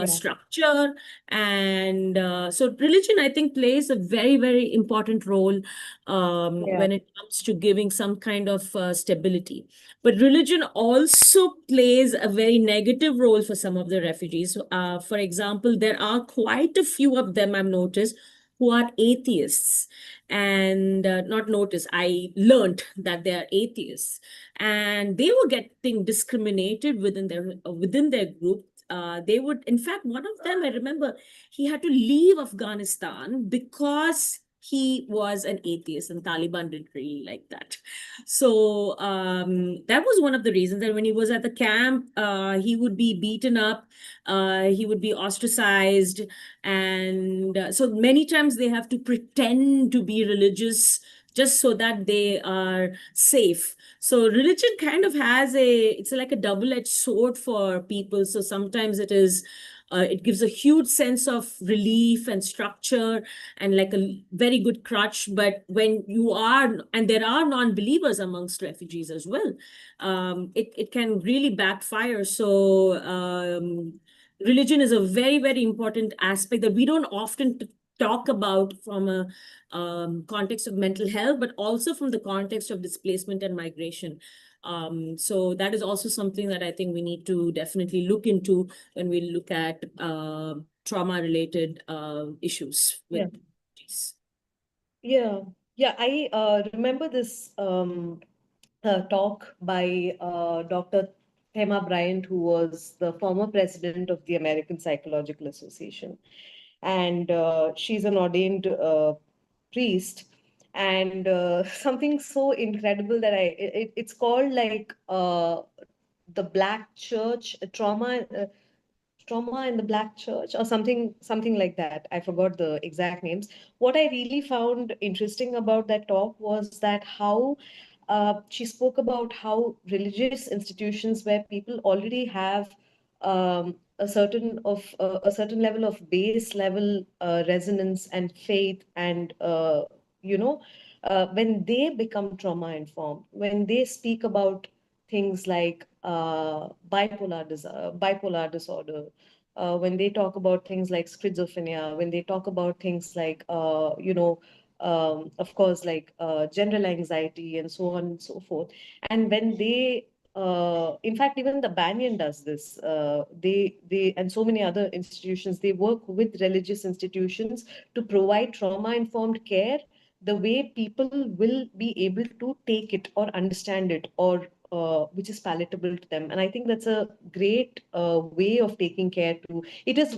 structure. And so religion, I think, plays a very, very important role when it comes to giving some kind of stability. But religion also plays a very negative role for some of the refugees. For example, there are quite a few of them I've noticed who are atheists. And not noticed, I learned that they are atheists, and they were getting discriminated within their group. They would, in fact, one of them, I remember, he had to leave Afghanistan because he was an atheist, and Taliban didn't really like that. So that was one of the reasons that when he was at the camp, he would be beaten up, he would be ostracized. And so many times they have to pretend to be religious just so that they are safe. So religion kind of it's like a double-edged sword for people. So sometimes it gives a huge sense of relief and structure and like a very good crutch. But and there are non-believers amongst refugees as well, it can really backfire. So religion is a very, very important aspect that we don't often talk about from a context of mental health, but also from the context of displacement and migration. So that is also something that I think we need to definitely look into when we look at trauma-related issues with these. Yeah, yeah. I remember this talk by Dr. Thema Bryant, who was the former president of the American Psychological Association, and she's an ordained priest. And something so incredible that it's called like the Black Church trauma. Trauma in the Black Church or something like that. I forgot the exact names. What I really found interesting about that talk was that how she spoke about how religious institutions where people already have a certain level of base level resonance and faith and when they become trauma informed, when they speak about things like bipolar disorder, when they talk about things like schizophrenia, when they talk about things like, of course, like general anxiety and so on and so forth. And when in fact, even the Banyan does this. And so many other institutions, they work with religious institutions to provide trauma-informed care the way people will be able to take it or understand it or which is palatable to them. And I think that's a great way of taking care too. It is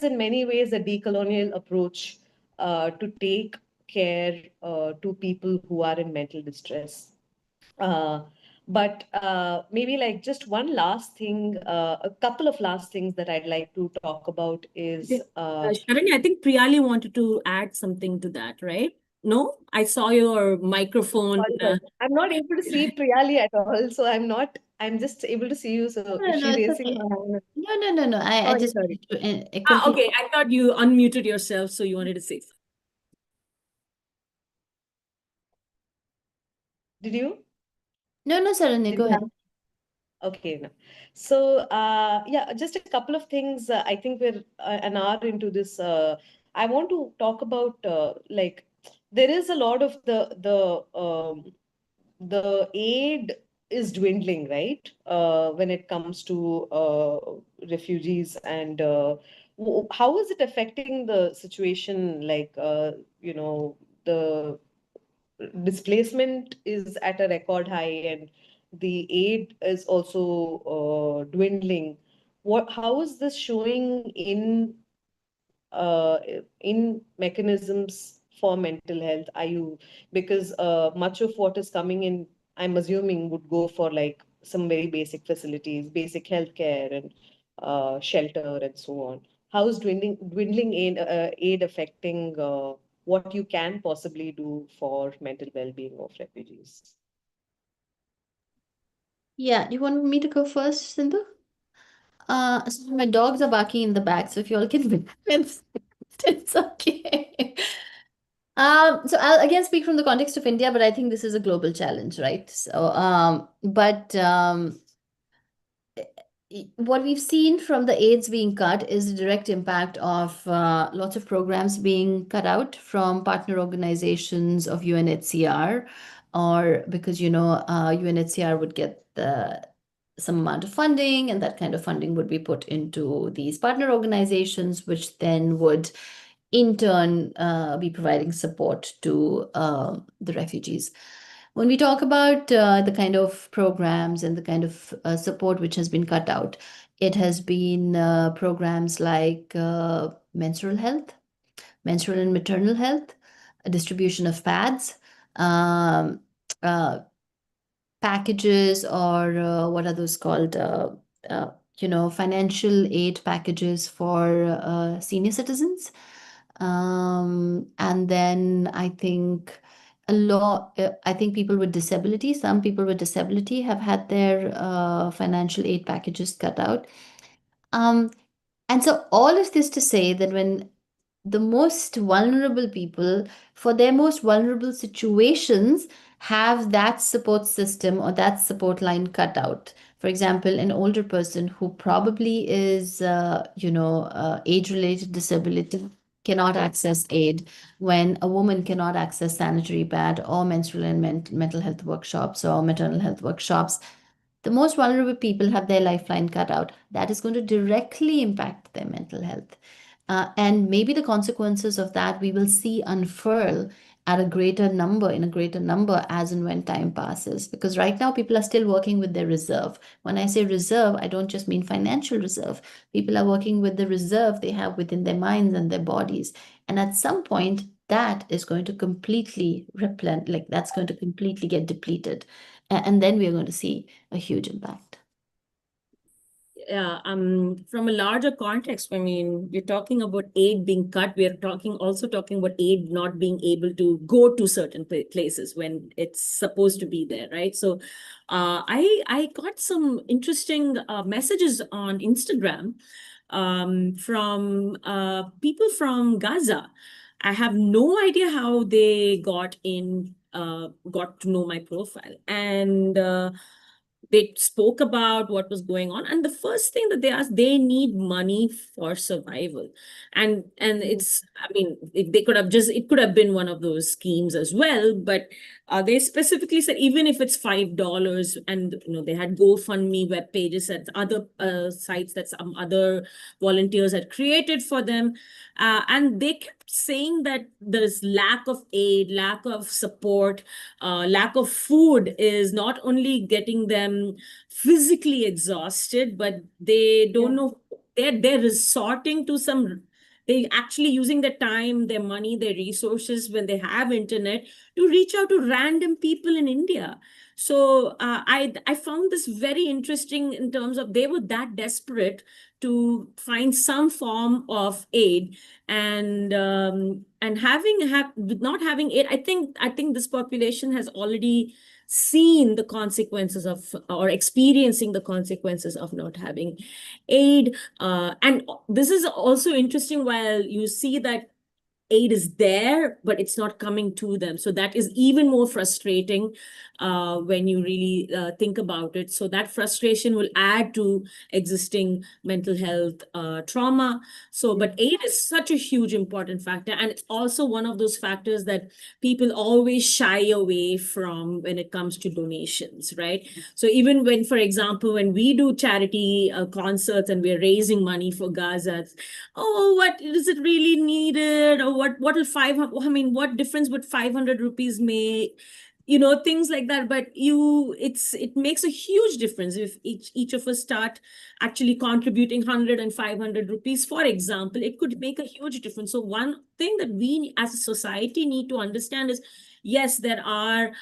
in many ways a decolonial approach to take care to people who are in mental distress. Uh, but maybe like just one last thing, a couple of last things that I'd like to talk about is Sharanya, I think Priyali wanted to add something to that, right? No, I saw your microphone. sorry, sorry. I'm not able to see Priyali at all, so I'm just able to see you. So No, is no, she it's raising okay. her hand? No. I Sorry, just sorry. wanted to complete. Okay, I thought you unmuted yourself, so you wanted to say something. Did you? No, Saranya, Did go you ahead. have? Okay, no. So yeah, just a couple of things. I think we're an hour into this. I want to talk about like there is a lot of the aid is dwindling, right? When it comes to refugees and how is it affecting the situation? Like the displacement is at a record high and the aid is also dwindling. How is this showing uh, in mechanisms for mental health? Are you because much of what is coming in, I'm assuming, would go for like some very basic facilities, basic healthcare and shelter and so on. How is dwindling aid affecting what you can possibly do for mental well-being of refugees? Yeah, do you want me to go first, Sindhu? So my dogs are barking in the back, so if you all can it's okay. So I'll again speak from the context of India, but I think this is a global challenge, right? What we've seen from the aids being cut is the direct impact of lots of programs being cut out from partner organizations of UNHCR, or because UNHCR would get some amount of funding, and that kind of funding would be put into these partner organizations, which then would in turn be providing support to the refugees. When we talk about the kind of programs and the kind of support which has been cut out, it has been programs like menstrual health, menstrual and maternal health, a distribution of pads, um, uh, packages, or what are those called? Uh, Financial aid packages for senior citizens. And then I think a lot, I think people with disability, some people with disability have had their financial aid packages cut out. And so all of this to say that when the most vulnerable people, for their most vulnerable situations, have that support system or that support line cut out. For example, an older person who probably is, age-related disability cannot access aid, when a woman cannot access sanitary pad or menstrual and mental health workshops or maternal health workshops. The most vulnerable people have their lifeline cut out. That is going to directly impact their mental health. And maybe the consequences of that we will see unfurl at a greater number, in a greater number, as and when time passes. Because right now, people are still working with their reserve. When I say reserve, I don't just mean financial reserve. People are working with the reserve they have within their minds and their bodies. And at some point, that is going to completely replenish, like that's going to completely get depleted. And then we are going to see a huge impact. Yeah, from a larger context, I mean, we're talking about aid being cut. We're also talking about aid not being able to go to certain places when it's supposed to be there, right? So, I got some interesting messages on Instagram from people from Gaza. I have no idea how they got to know my profile, and they spoke about what was going on, and the first thing that they asked, they need money for survival. And it's, I mean, they could have just, it could have been one of those schemes as well, but they specifically said even if it's $5, and they had GoFundMe web pages at other sites that some other volunteers had created for them, and they kept saying that there's lack of aid, lack of support, lack of food is not only getting them physically exhausted, but they don't know, they're resorting to they actually using their time, their money, their resources when they have internet to reach out to random people in India. So I found this very interesting in terms of they were that desperate to find some form of aid, and not having aid. I think this population has already seen the consequences of, or experiencing the consequences of not having aid. And this is also interesting, while you see that aid is there, but it's not coming to them. So that is even more frustrating when you really think about it. So that frustration will add to existing mental health trauma. So, but aid is such a huge important factor. And it's also one of those factors that people always shy away from when it comes to donations, right? So even when, for example, when we do charity concerts and we're raising money for Gaza, oh, what is it really needed? Or what will what difference would 500 rupees make? Things like that. But it makes a huge difference if each of us start actually contributing 100 and 500 rupees, for example. It could make a huge difference. So one thing that we as a society need to understand is, yes, there are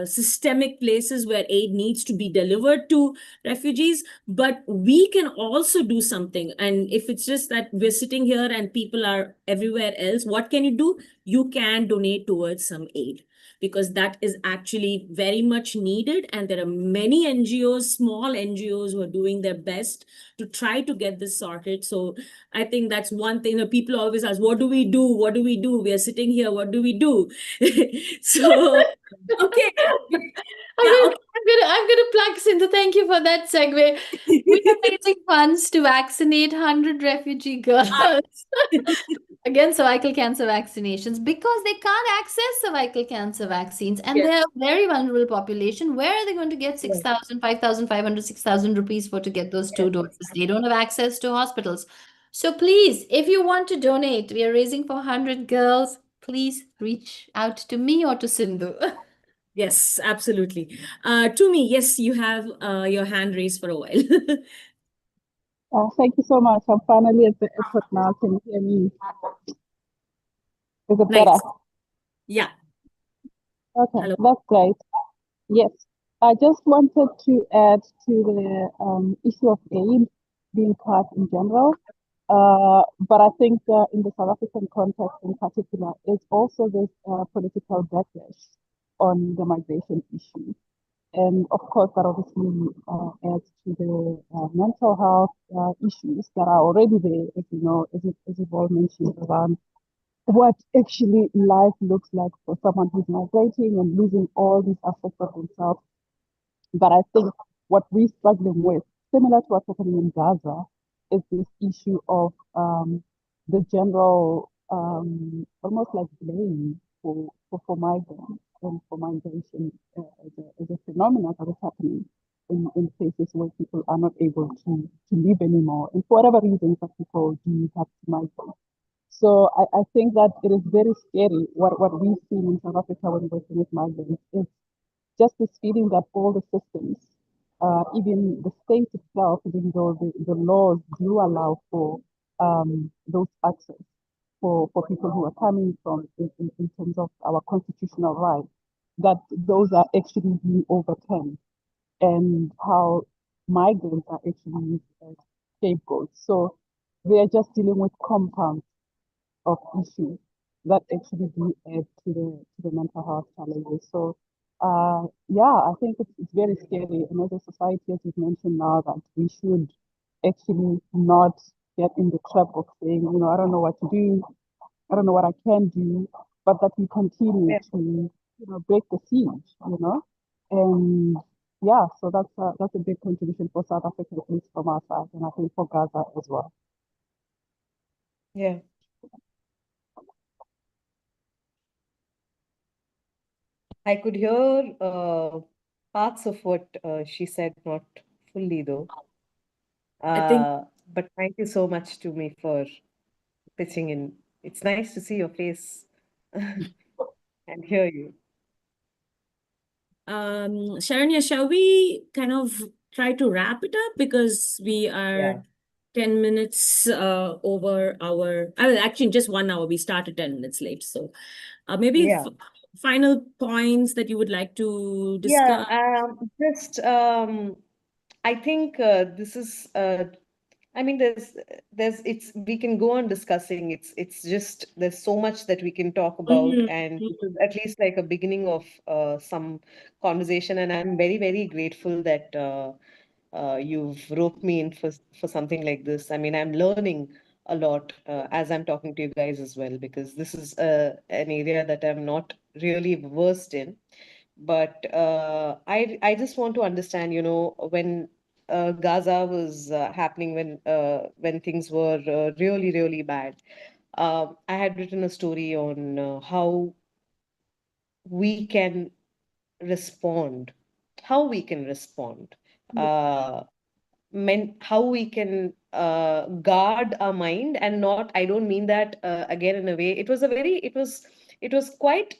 systemic places where aid needs to be delivered to refugees, but we can also do something. And if it's just that we're sitting here and people are everywhere else, what can you do? You can donate towards some aid, because that is actually very much needed. And there are many NGOs, small NGOs, who are doing their best to try to get this sorted. So I think that's one thing that people always ask, what do we do? What do we do? We are sitting here, what do we do? So, okay. I'm gonna plug Sindhu. Thank you for that segue. We are raising funds to vaccinate 100 refugee girls against cervical cancer vaccinations, because they can't access cervical cancer vaccines, and Yes. they're a very vulnerable population. Where are they going to get 6,000, 5,500, 6,000 rupees for to get those two doses? They don't have access to hospitals. So please, if you want to donate, we are raising for 100 girls. Please reach out to me or to Sindhu. Yes, absolutely. To me, yes, you have your hand raised for a while. Thank you so much. I'm finally at the airport now. Can you hear me? Is it Nice. better? Yeah. Okay, Hello. that's great. Yes, I just wanted to add to the issue of aid being cut in general. But I think in the South African context in particular, it's also this political backlash on the migration issue. And of course, that obviously adds to the mental health issues that are already there, as you know, as you've all mentioned, around what actually life looks like for someone who's migrating and losing all these aspects of themselves. But I think what we're struggling with, similar to what's happening in Gaza, is this issue of the general, almost like blame for migrants and for migration as a phenomenon that is happening in places where people are not able to live anymore. And for whatever reasons that people do have to migrate. So I think that it is very scary what we've seen in South Africa when working with migrants is just this feeling that all the systems, even the state itself, even though the laws do allow for those access for people who are coming from in terms of our constitutional rights, that those are actually being overturned and how migrants are actually used as scapegoats. So they are just dealing with compounds of issues that actually do add to the mental health challenges. So yeah, I think it's very scary. And as a society, as you've mentioned now, that we should actually not get in the trap of saying, you know, I don't know what to do, I don't know what I can do, but that we continue to, you know, break the siege, you know. And yeah, so that's a big contribution for South Africa, at least from our side, and I think for Gaza as well. Yeah. I could hear parts of what she said, not fully though. I think But thank you so much to me for pitching in. It's nice to see your face and hear you. Sharanya, shall we kind of try to wrap it up because we are Yeah. 10 minutes over our, actually just 1 hour. We started 10 minutes late. So maybe Yeah. final points that you would like to Yeah, discuss. I think this is I mean it's we can go on discussing. It's just there's so much that we can talk about, and this is at least like a beginning of some conversation, and I'm very, very grateful that you've roped me in for something like this. I mean, I'm learning a lot as I'm talking to you guys as well, because this is an area that I'm not really versed in. But I just want to understand, you know, when Gaza was happening, when things were really, really bad. I had written a story on how we can respond, how we can respond, uh, how we can guard our mind, and not, I don't mean that again in a way, it was quite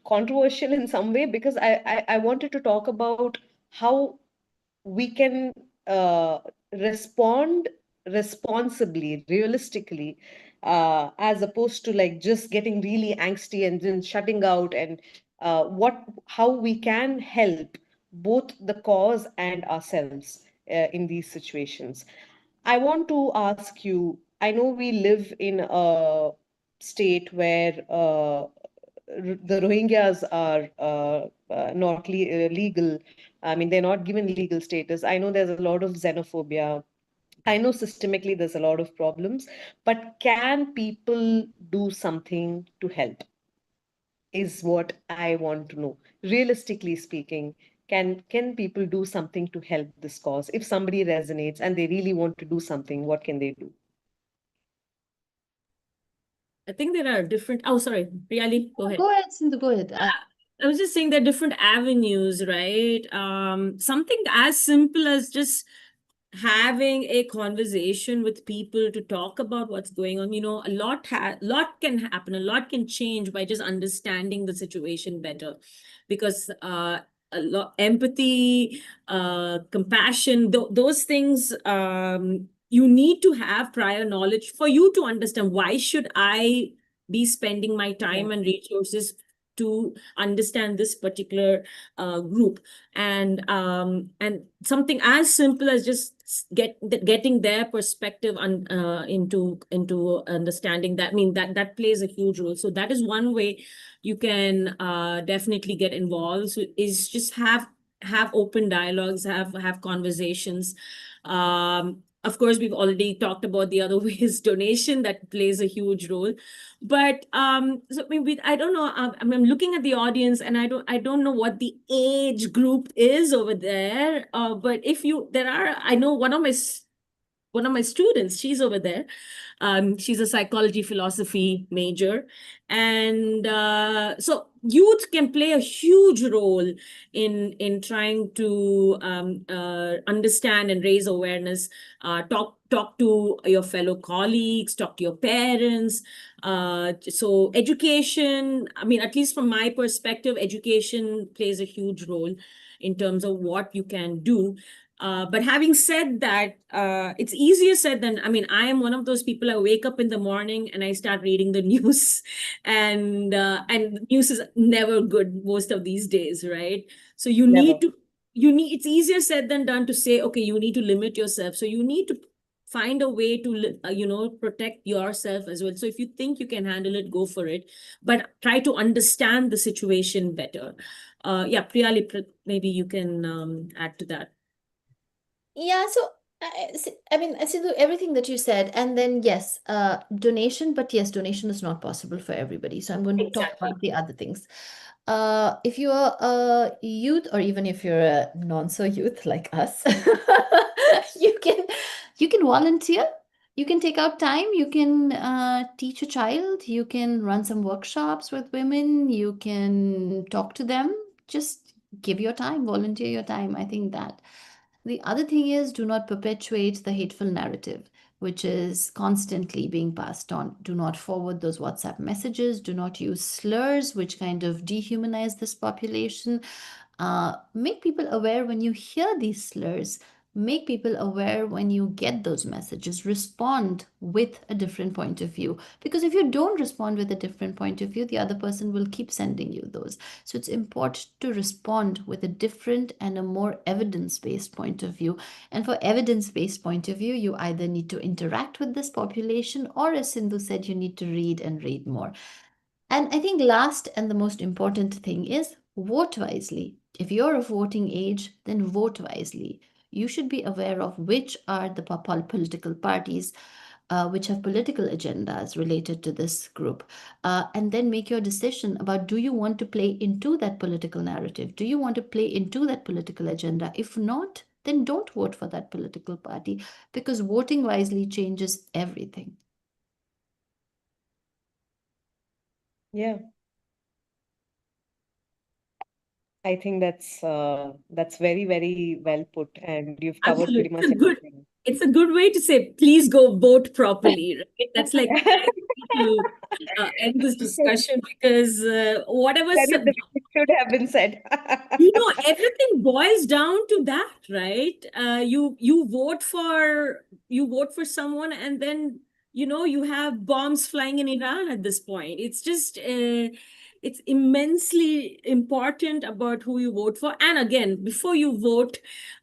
controversial in some way, because I wanted to talk about how we can respond responsibly, realistically, as opposed to like just getting really angsty and then shutting out, and how we can help both the cause and ourselves in these situations. I want to ask you, I know we live in a state where the Rohingyas are not legal. I mean, they're not given legal status. I know there's a lot of xenophobia. I know systemically there's a lot of problems, but can people do something to help? Is what I want to know. Realistically speaking, can people do something to help this cause? If somebody resonates and they really want to do something, what can they do? I think there are different, oh, sorry, Priyali, go ahead. Go ahead, Sindhu, go ahead. I was just saying there are different avenues, right? Something as simple as just having a conversation with people to talk about what's going on. You know, lot can happen, a lot can change by just understanding the situation better, because a lot empathy, compassion, those things, you need to have prior knowledge for you to understand why should I be spending my time and resources to understand this particular group, and something as simple as just getting their perspective on into understanding that. I mean, that plays a huge role. So that is one way you can definitely get involved. So is just have open dialogues, have conversations. Of course, we've already talked about the other ways, donation, that plays a huge role. But so I mean, I don't know. I'm looking at the audience, and I don't know what the age group is over there. But if you there are, I know one of my students, she's over there. She's a psychology philosophy major. And so youth can play a huge role in trying to understand and raise awareness, talk to your fellow colleagues, talk to your parents. So education, I mean, at least from my perspective, education plays a huge role in terms of what you can do. But having said that, it's easier said than, I mean, I am one of those people. I wake up in the morning and I start reading the news, and news is never good most of these days, right? So Never. it's easier said than done to say, okay, you need to limit yourself. So you need to find a way to, protect yourself as well. So if you think you can handle it, go for it, but try to understand the situation better. Yeah, Priyali, maybe you can add to that. Yeah, so I mean, I see everything that you said, and then yes, donation, but yes, donation is not possible for everybody. So I'm going to talk Exactly. about the other things. If you're a youth, or even if you're a non-so youth like us, you can you can volunteer. You can take out time. You can teach a child. You can run some workshops with women. You can talk to them. Just give your time, volunteer your time. I think that. The other thing is, do not perpetuate the hateful narrative, which is constantly being passed on. Do not forward those WhatsApp messages. Do not use slurs, which kind of dehumanize this population. Make people aware when you hear these slurs. Make people aware when you get those messages. Respond with a different point of view. Because if you don't respond with a different point of view, the other person will keep sending you those. So it's important to respond with a different and a more evidence-based point of view. And for evidence-based point of view, you either need to interact with this population, or as Sindhu said, you need to read and read more. And I think last and the most important thing is vote wisely. If you're of voting age, then vote wisely. You should be aware of which are the political parties which have political agendas related to this group. And then make your decision about, do you want to play into that political narrative? Do you want to play into that political agenda? If not, then don't vote for that political party, because voting wisely changes everything. Yeah. I think that's very, very well put, and you've covered Absolutely. pretty much everything. It's a good way to say, please go vote properly, right? That's like to end this discussion, because whatever That is the way it should have been said. everything boils down to that, right? You vote for someone, and then you have bombs flying in Iran at this point. It's just it's immensely important about who you vote for. And again, before you vote,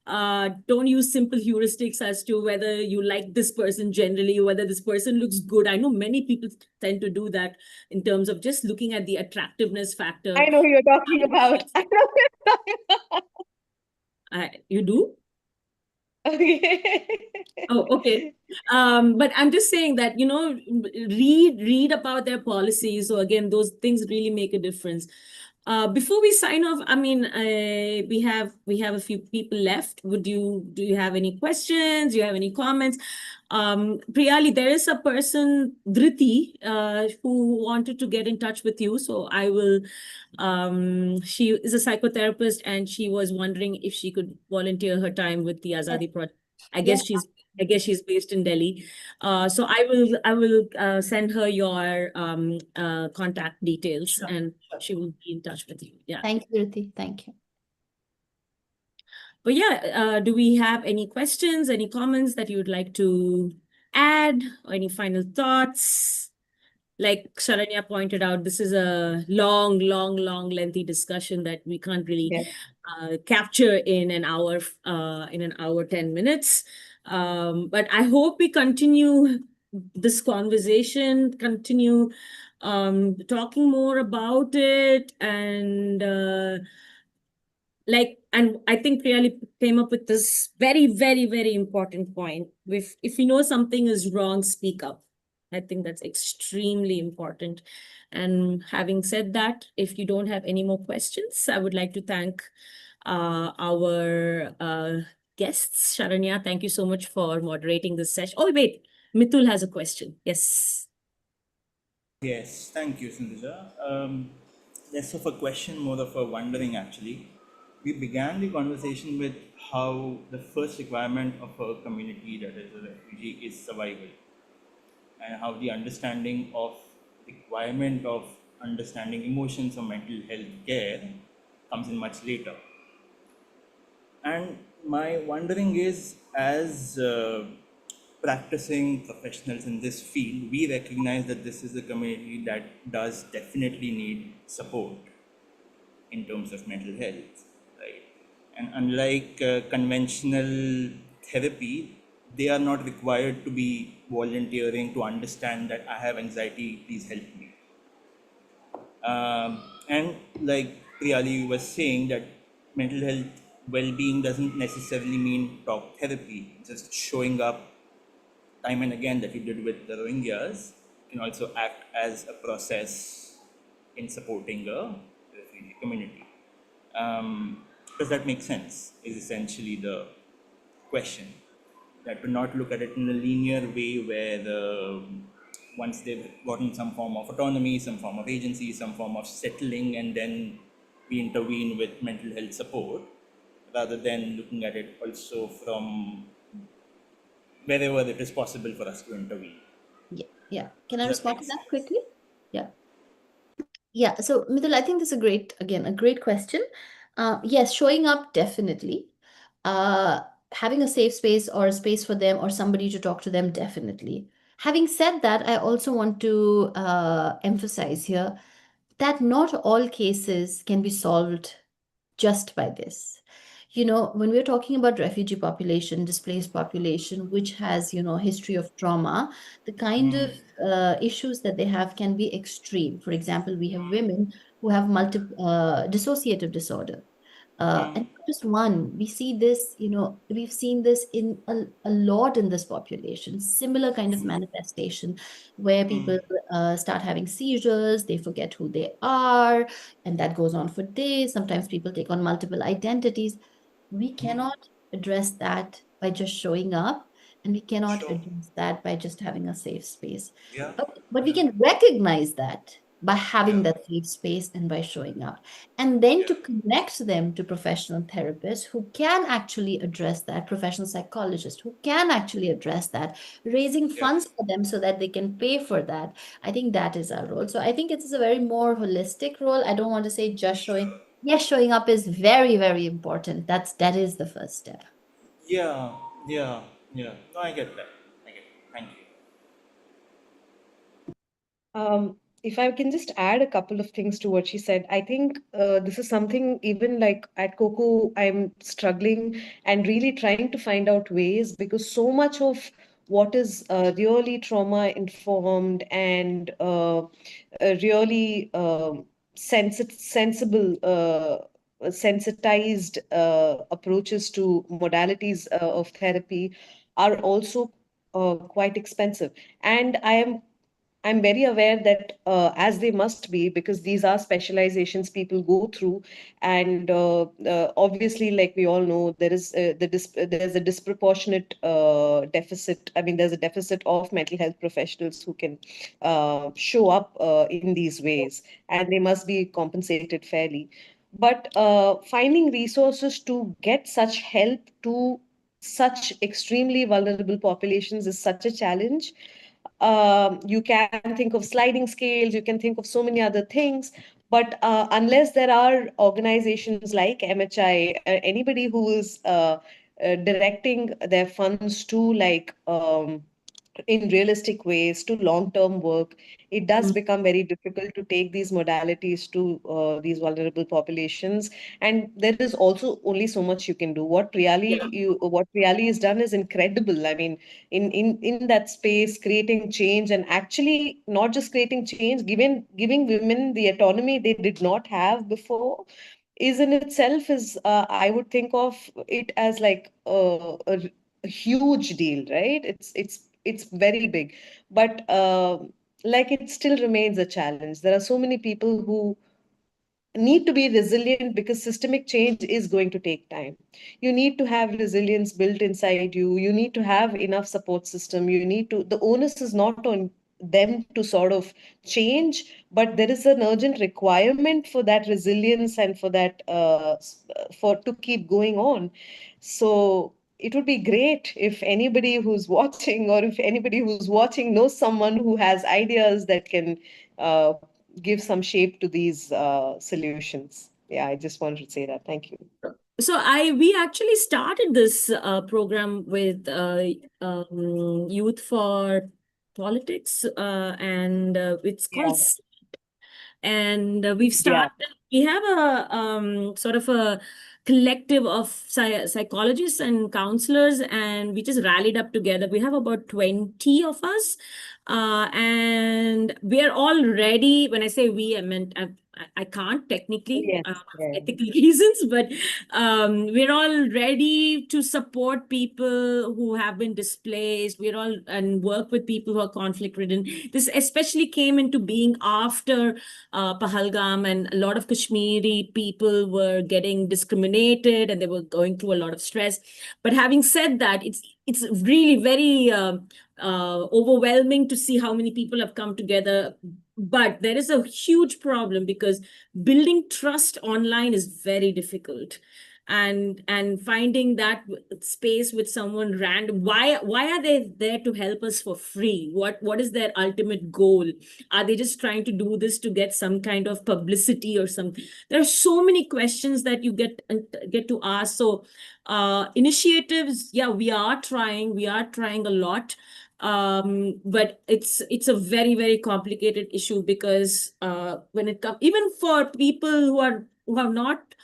don't use simple heuristics as to whether you like this person generally, whether this person looks good. I know many people tend to do that in terms of just looking at the attractiveness factor. I know who you're talking about. I know who you're talking about. You do? Okay. Oh, okay. But I'm just saying that, read about their policies. So again, those things really make a difference. Before we sign off, I mean, we have a few people left. Do you have any questions? Do you have any comments? Priyali, there is a person, Dhriti, who wanted to get in touch with you. So I will, she is a psychotherapist, and she was wondering if she could volunteer her time with the Azadi Project. I guess she's based in Delhi. So I will send her your contact details, and she will be in touch with you. Yeah. Thank you, Ruti. Thank you. But yeah, do we have any questions, any comments that you would like to add, or any final thoughts? like Sharanya pointed out, this is a long, long, long, lengthy discussion that we can't really Yeah. capture in an hour, 10 minutes. But I hope we continue this conversation, continue talking more about it, and and I think really came up with this very, very, very important point. If you know something is wrong, speak up. I think that's extremely important. And having said that, if you don't have any more questions, I would like to thank our guests. Sharanya, thank you so much for moderating this session. Oh, wait, Mitul has a question. Yes. Yes, thank you, Sindhija. Less of a question, more of a wondering actually. We began the conversation with how the first requirement of a community that is a refugee is survival, and how the understanding of requirement of understanding emotions or mental health care comes in much later. And my wondering is, as practicing professionals in this field, we recognize that this is a community that does definitely need support in terms of mental health, right? And unlike conventional therapy, they are not required to be volunteering to understand that I have anxiety, please help me. And like Priyali was saying, that mental health well-being doesn't necessarily mean talk therapy. Just showing up time and again that you did with the Rohingyas can also act as a process in supporting a refugee community. Does that make sense? Is essentially the question. That to not look at it in a linear way where once they've gotten some form of autonomy, some form of agency, some form of settling, and then we intervene with mental health support, rather than looking at it also from wherever it is possible for us to intervene. Yeah. Can I Does that respond make to that sense? quickly? Yeah. Yeah. So, Mithil, I think this is a great question. Yes, showing up definitely. Uh, Having a safe space or a space for them or somebody to talk to them, definitely. Having said that, I also want to emphasize here that not all cases can be solved just by this. When we're talking about refugee population, displaced population, which has, history of trauma, the kind of issues that they have can be extreme. For example, we have women who have multiple dissociative disorder. And not just one, we've seen this in a lot in this population, similar kind of manifestation where people start having seizures, they forget who they are, and that goes on for days. Sometimes people take on multiple identities. We cannot address that by just showing up, and we cannot Sure. address that by just having a safe space. Yeah. But we Yeah. can recognize that by having Yeah. that safe space and by showing up. And then Yeah. to connect them to professional therapists who can actually address that, professional psychologists who can actually address that, raising Yeah. funds for them so that they can pay for that. I think that is our role. So I think it's a very more holistic role. I don't want to say just showing. Sure. Yes, showing up is very, very important. That is the first step. Yeah. Yeah. Yeah. No, I get that. I get it. Thank you. If I can just add a couple of things to what she said, I think this is something even like at Coco, I'm struggling and really trying to find out ways because so much of what is really trauma informed and really sensible, sensitized approaches to modalities of therapy are also quite expensive. And I'm very aware that as they must be, because these are specializations people go through, and obviously, like we all know, there's a disproportionate deficit. I mean, there's a deficit of mental health professionals who can show up in these ways, and they must be compensated fairly. But finding resources to get such help to such extremely vulnerable populations is such a challenge. You can think of sliding scales, you can think of so many other things, but unless there are organizations like MHI, anybody who is directing their funds to like in realistic ways to long term work, it does Mm. become very difficult to take these modalities to these vulnerable populations. And there is also only so much you can do. What Priyali has done is incredible. I mean, in that space, creating change, and actually not just creating change, giving women the autonomy they did not have before, is in itself is I would think of it as like a huge deal, right? It's very big, but like it still remains a challenge. There are so many people who need to be resilient because systemic change is going to take time. You need to have resilience built inside you. You need to have enough support system. You need to, the onus is not on them to sort of change, but there is an urgent requirement for that resilience and for that for to keep going on. So it would be great if anybody who's watching, or if anybody who's watching knows someone who has ideas that can uh, give some shape to these solutions. Yeah, I just wanted to say that. Thank you. So we actually started this program with Youth for Politics, and it's called Yeah, and we've yeah, started. We have a sort of a collective of psychologists and counselors, and we just rallied up together. We have about 20 of us, and we are all ready. When I say we, I meant I can't technically, yes, yeah. ethical reasons, but we're all ready to support people who have been displaced. We're all and work with people who are conflict ridden. This especially came into being after Pahalgam, and a lot of Kashmiri people were getting discriminated and they were going through a lot of stress. But having said that, it's really very overwhelming to see how many people have come together. But there is a huge problem because building trust online is very difficult, and finding that space with someone random. Why are they there to help us for free? What is their ultimate goal? Are they just trying to do this to get some kind of publicity or something? There are so many questions that you get to ask. So initiatives, yeah, we are trying a lot, but it's a very, very complicated issue because when it comes, even for people who are not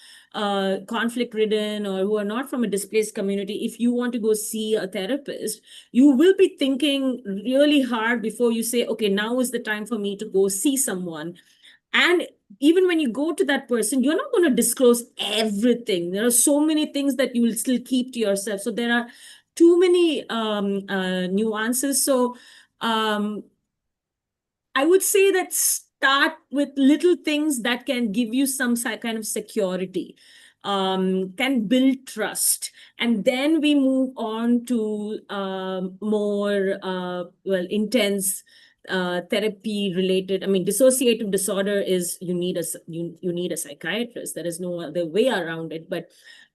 conflict ridden or who are not from a displaced community, if you want to go see a therapist, you will be thinking really hard before you say, okay, now is the time for me to go see someone. And even when you go to that person, you're not going to disclose everything. There are so many things that you will still keep to yourself. So there are too many nuances. So um, I would say that start with little things that can give you some kind of security, can build trust. And then we move on to more, intense therapy related. I mean, dissociative disorder is you need a psychiatrist. There is no other way around it. But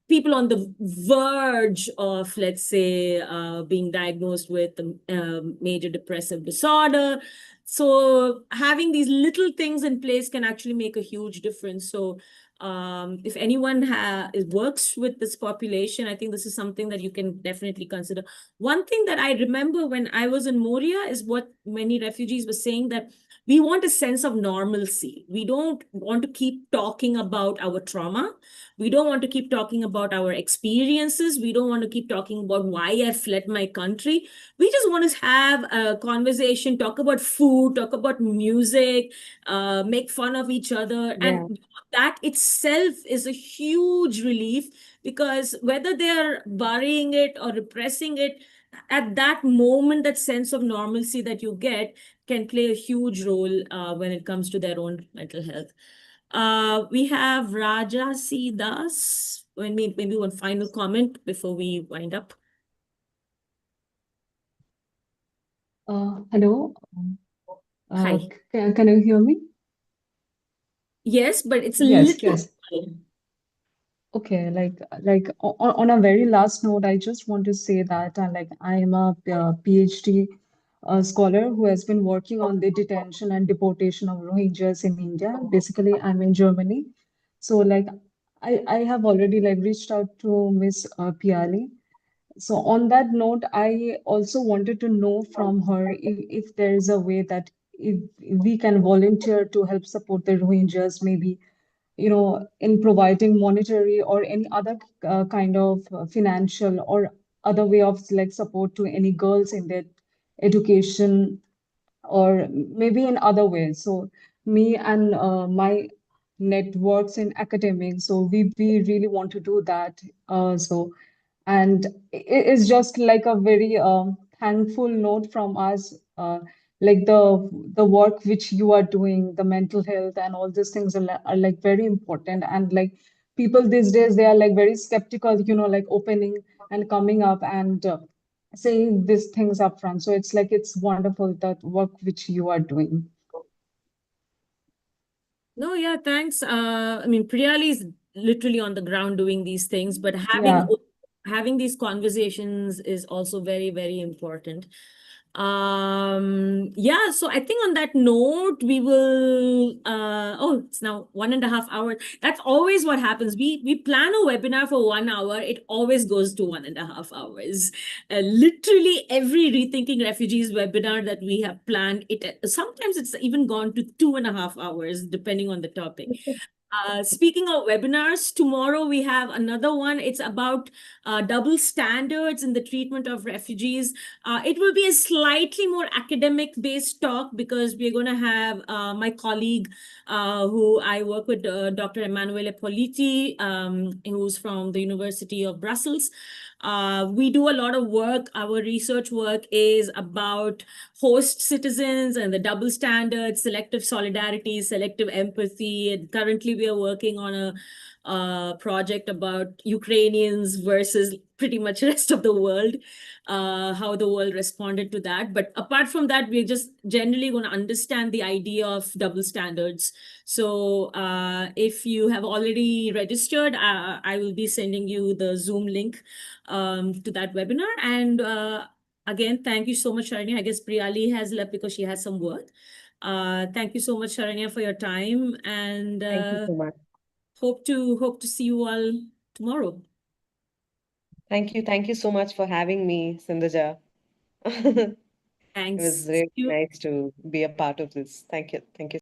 people on the verge of, let's say, being diagnosed with a major depressive disorder. So having these little things in place can actually make a huge difference. So if anyone works with this population, I think this is something that you can definitely consider. One thing that I remember when I was in Moria is what many refugees were saying, that we want a sense of normalcy. We don't want to keep talking about our trauma. We don't want to keep talking about our experiences. We don't want to keep talking about why I fled my country. We just want to have a conversation, talk about food, talk about music, make fun of each other. Yeah. And that itself is a huge relief, because whether they're burying it or repressing it, at that moment, that sense of normalcy that you get can play a huge role when it comes to their own mental health. We have Raja C. Das. Maybe one final comment before we wind up. Hello. Hi. Can you hear me? Yes, but it's a Yes, little. yes. Okay, on a very last note, I just want to say that I am a PhD scholar who has been working on the detention and deportation of Rohingyas in India. Basically, I'm in Germany. So I have already reached out to Miss Piali. So on that note, I also wanted to know from her if there is a way that if we can volunteer to help support the Rohingyas, maybe, in providing monetary or any other kind of financial or other way of like support to any girls in their education or maybe in other ways. So me and my networks in academics, so we really want to do that. So and it's just like a very thankful note from us, like the work which you are doing, the mental health and all these things are like very important. And like people these days, they are like very skeptical, like opening and coming up and saying these things up front. So it's like it's wonderful that work which you are doing. No, yeah, thanks. I mean, Priyali is literally on the ground doing these things, but Yeah. having these conversations is also very, very important. Yeah, so I think on that note, we will oh, it's now 1.5 hours. That's always what happens. We plan a webinar for 1 hour, it always goes to 1.5 hours. Literally every Rethinking Refugees webinar that we have planned, it sometimes it's even gone to 2.5 hours, depending on the topic. Speaking of webinars, tomorrow we have another one. It's about double standards in the treatment of refugees. It will be a slightly more academic based talk because we're going to have my colleague who I work with, Dr. Emanuele Politi, who's from the University of Brussels. We do a lot of work. Our research work is about host citizens and the double standards, selective solidarity, selective empathy. And currently, we are working on a project about Ukrainians versus pretty much rest of the world, how the world responded to that. But apart from that, we're just generally going to understand the idea of double standards. So if you have already registered, I will be sending you the Zoom link to that webinar. And again, thank you so much, Sharanya. I guess Priyali has left because she has some work. Thank you so much, Sharanya, for your time, and Thank you so much. hope to see you all tomorrow. Thank you so much for having me, Sindhuja. It Thanks. was See really you. nice to be a part of this. Thank you. Thank you